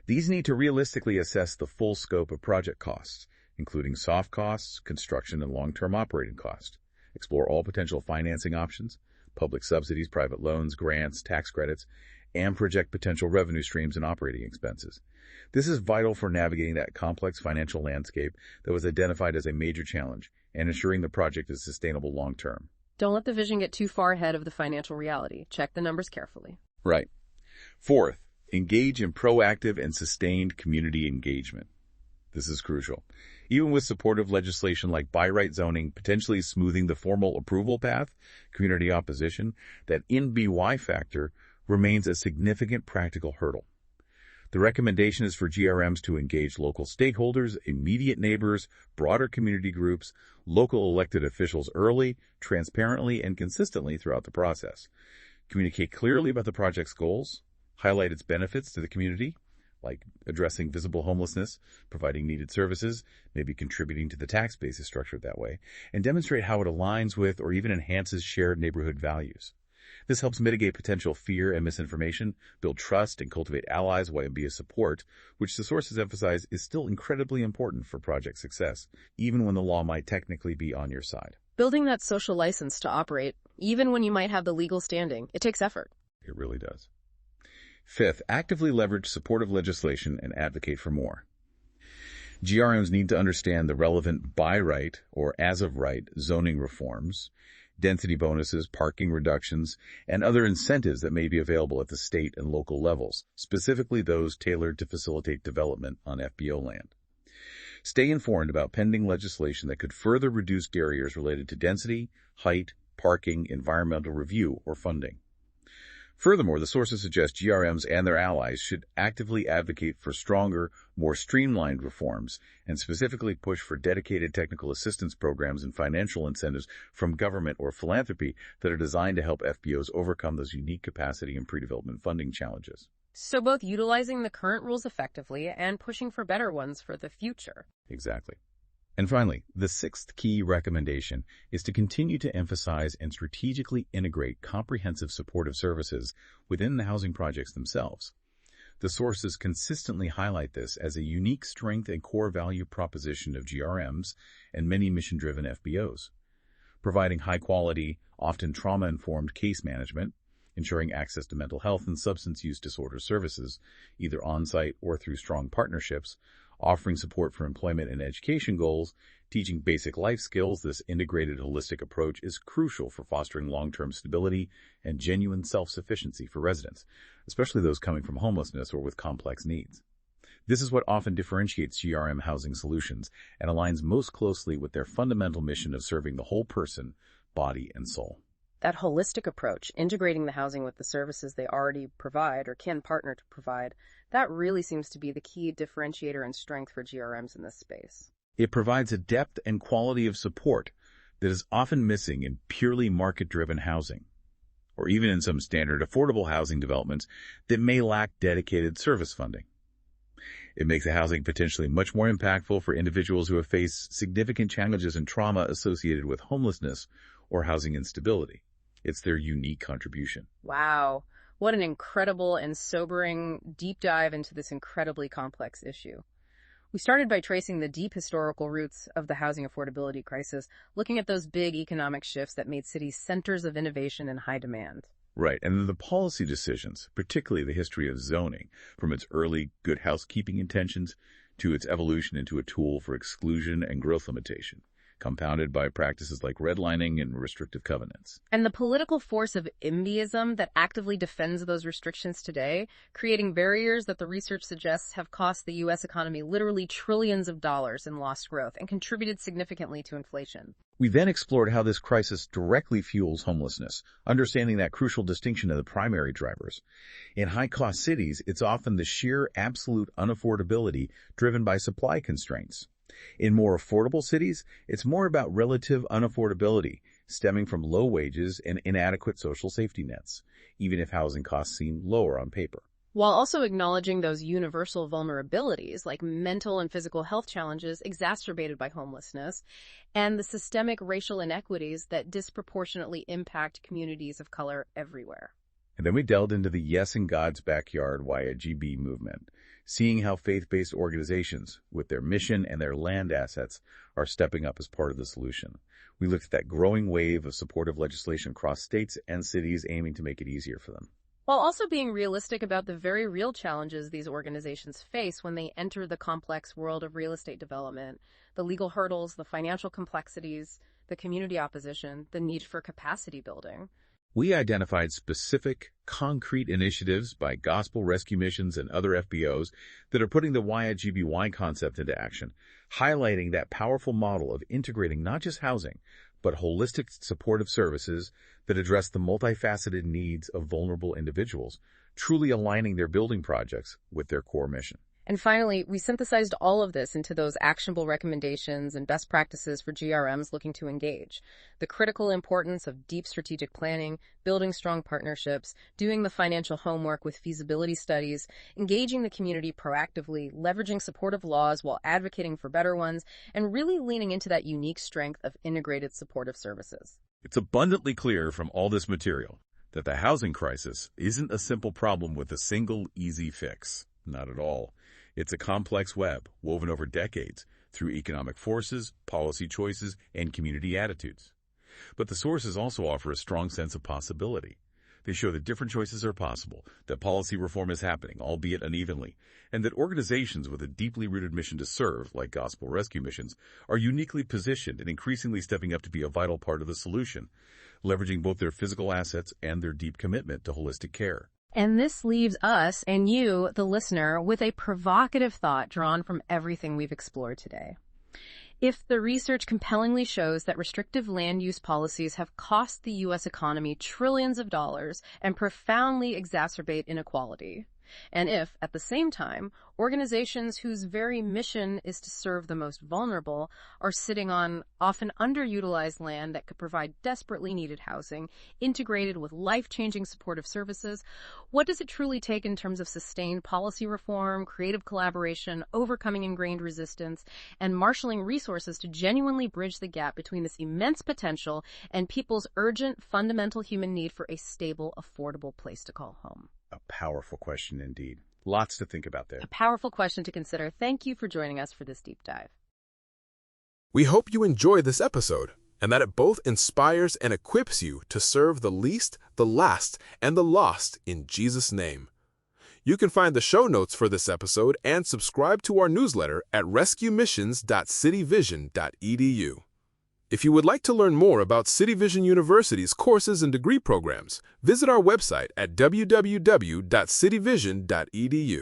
These need to realistically assess the full scope of project costs, including soft costs, construction, and long-term operating costs. Explore all potential financing options, public subsidies, private loans, grants, tax credits, and project potential revenue streams and operating expenses. This is vital for navigating that complex financial landscape that was identified as a major challenge and ensuring the project is sustainable long-term. Don't let the vision get too far ahead of the financial reality. Check the numbers carefully. Right. Fourth, engage in proactive and sustained community engagement. This is crucial. Even with supportive legislation like by-right zoning potentially smoothing the formal approval path, community opposition, that NIMBY factor remains a significant practical hurdle. The recommendation is for GRMs to engage local stakeholders, immediate neighbors, broader community groups, local elected officials early, transparently, and consistently throughout the process. Communicate clearly about the project's goals, highlight its benefits to the community, like addressing visible homelessness, providing needed services, maybe contributing to the tax basis structured that way, and demonstrate how it aligns with or even enhances shared neighborhood values. This helps mitigate potential fear and misinformation, build trust, and cultivate allies YIGBY support, which the sources emphasize is still incredibly important for project success, even when the law might technically be on your side. Building that social license to operate, even when you might have the legal standing, it takes effort. It really does. Fifth, actively leverage supportive legislation and advocate for more. GRMs need to understand the relevant by right or as of right zoning reforms, density bonuses, parking reductions, and other incentives that may be available at the state and local levels, specifically those tailored to facilitate development on FBO land. Stay informed about pending legislation that could further reduce barriers related to density, height, parking, environmental review, or funding. Furthermore, the sources suggest GRMs and their allies should actively advocate for stronger, more streamlined reforms and specifically push for dedicated technical assistance programs and financial incentives from government or philanthropy that are designed to help FBOs overcome those unique capacity and pre-development funding challenges. So both utilizing the current rules effectively and pushing for better ones for the future. Exactly. And finally, the sixth key recommendation is to continue to emphasize and strategically integrate comprehensive supportive services within the housing projects themselves. The sources consistently highlight this as a unique strength and core value proposition of GRMs and many mission-driven FBOs, providing high-quality, often trauma-informed case management, ensuring access to mental health and substance use disorder services, either on-site or through strong partnerships, offering support for employment and education goals, teaching basic life skills. This integrated holistic approach is crucial for fostering long-term stability and genuine self-sufficiency for residents, especially those coming from homelessness or with complex needs. This is what often differentiates GRM housing solutions and aligns most closely with their fundamental mission of serving the whole person, body, and soul. That holistic approach, integrating the housing with the services they already provide or can partner to provide, that really seems to be the key differentiator and strength for GRMs in this space. It provides a depth and quality of support that is often missing in purely market-driven housing, or even in some standard affordable housing developments that may lack dedicated service funding. It makes the housing potentially much more impactful for individuals who have faced significant challenges and trauma associated with homelessness or housing instability. It's their unique contribution. Wow. What an incredible and sobering deep dive into this incredibly complex issue. We started by tracing the deep historical roots of the housing affordability crisis, looking at those big economic shifts that made cities centers of innovation and high demand. Right, and then the policy decisions, particularly the history of zoning, from its early good housekeeping intentions to its evolution into a tool for exclusion and growth limitation, compounded by practices like redlining and restrictive covenants. And the political force of NIMBYism that actively defends those restrictions today, creating barriers that the research suggests have cost the U.S. economy literally trillions of dollars in lost growth and contributed significantly to inflation. We then explored how this crisis directly fuels homelessness, understanding that crucial distinction of the primary drivers. In high-cost cities, it's often the sheer absolute unaffordability driven by supply constraints. In more affordable cities, it's more about relative unaffordability, stemming from low wages and inadequate social safety nets, even if housing costs seem lower on paper. While also acknowledging those universal vulnerabilities like mental and physical health challenges exacerbated by homelessness and the systemic racial inequities that disproportionately impact communities of color everywhere. And then we delved into the Yes in God's Backyard YIGBY movement, seeing how faith-based organizations, with their mission and their land assets, are stepping up as part of the solution. We looked at that growing wave of supportive legislation across states and cities aiming to make it easier for them, while also being realistic about the very real challenges these organizations face when they enter the complex world of real estate development, the legal hurdles, the financial complexities, the community opposition, the need for capacity building. We identified specific, concrete initiatives by gospel rescue missions and other FBOs that are putting the YIGBY concept into action, highlighting that powerful model of integrating not just housing, but holistic supportive services that address the multifaceted needs of vulnerable individuals, truly aligning their building projects with their core mission. And finally, we synthesized all of this into those actionable recommendations and best practices for GRMs looking to engage. The critical importance of deep strategic planning, building strong partnerships, doing the financial homework with feasibility studies, engaging the community proactively, leveraging supportive laws while advocating for better ones, and really leaning into that unique strength of integrated supportive services. It's abundantly clear from all this material that the housing crisis isn't a simple problem with a single easy fix. Not at all. It's a complex web woven over decades through economic forces, policy choices, and community attitudes. But the sources also offer a strong sense of possibility. They show that different choices are possible, that policy reform is happening, albeit unevenly, and that organizations with a deeply rooted mission to serve, like gospel rescue missions, are uniquely positioned and increasingly stepping up to be a vital part of the solution, leveraging both their physical assets and their deep commitment to holistic care. And this leaves us and you, the listener, with a provocative thought drawn from everything we've explored today. If the research compellingly shows that restrictive land use policies have cost the U.S. economy trillions of dollars and profoundly exacerbate inequality, and if, at the same time, organizations whose very mission is to serve the most vulnerable are sitting on often underutilized land that could provide desperately needed housing, integrated with life-changing supportive services, what does it truly take in terms of sustained policy reform, creative collaboration, overcoming ingrained resistance, and marshaling resources to genuinely bridge the gap between this immense potential and people's urgent, fundamental human need for a stable, affordable place to call home? A powerful question indeed. Lots to think about there. A powerful question to consider. Thank you for joining us for this deep dive. We hope you enjoyed this episode and that it both inspires and equips you to serve the least, the last, and the lost in Jesus' name. You can find the show notes for this episode and subscribe to our newsletter at rescuemissions.cityvision.edu. If you would like to learn more about City Vision University's courses and degree programs, visit our website at www.cityvision.edu.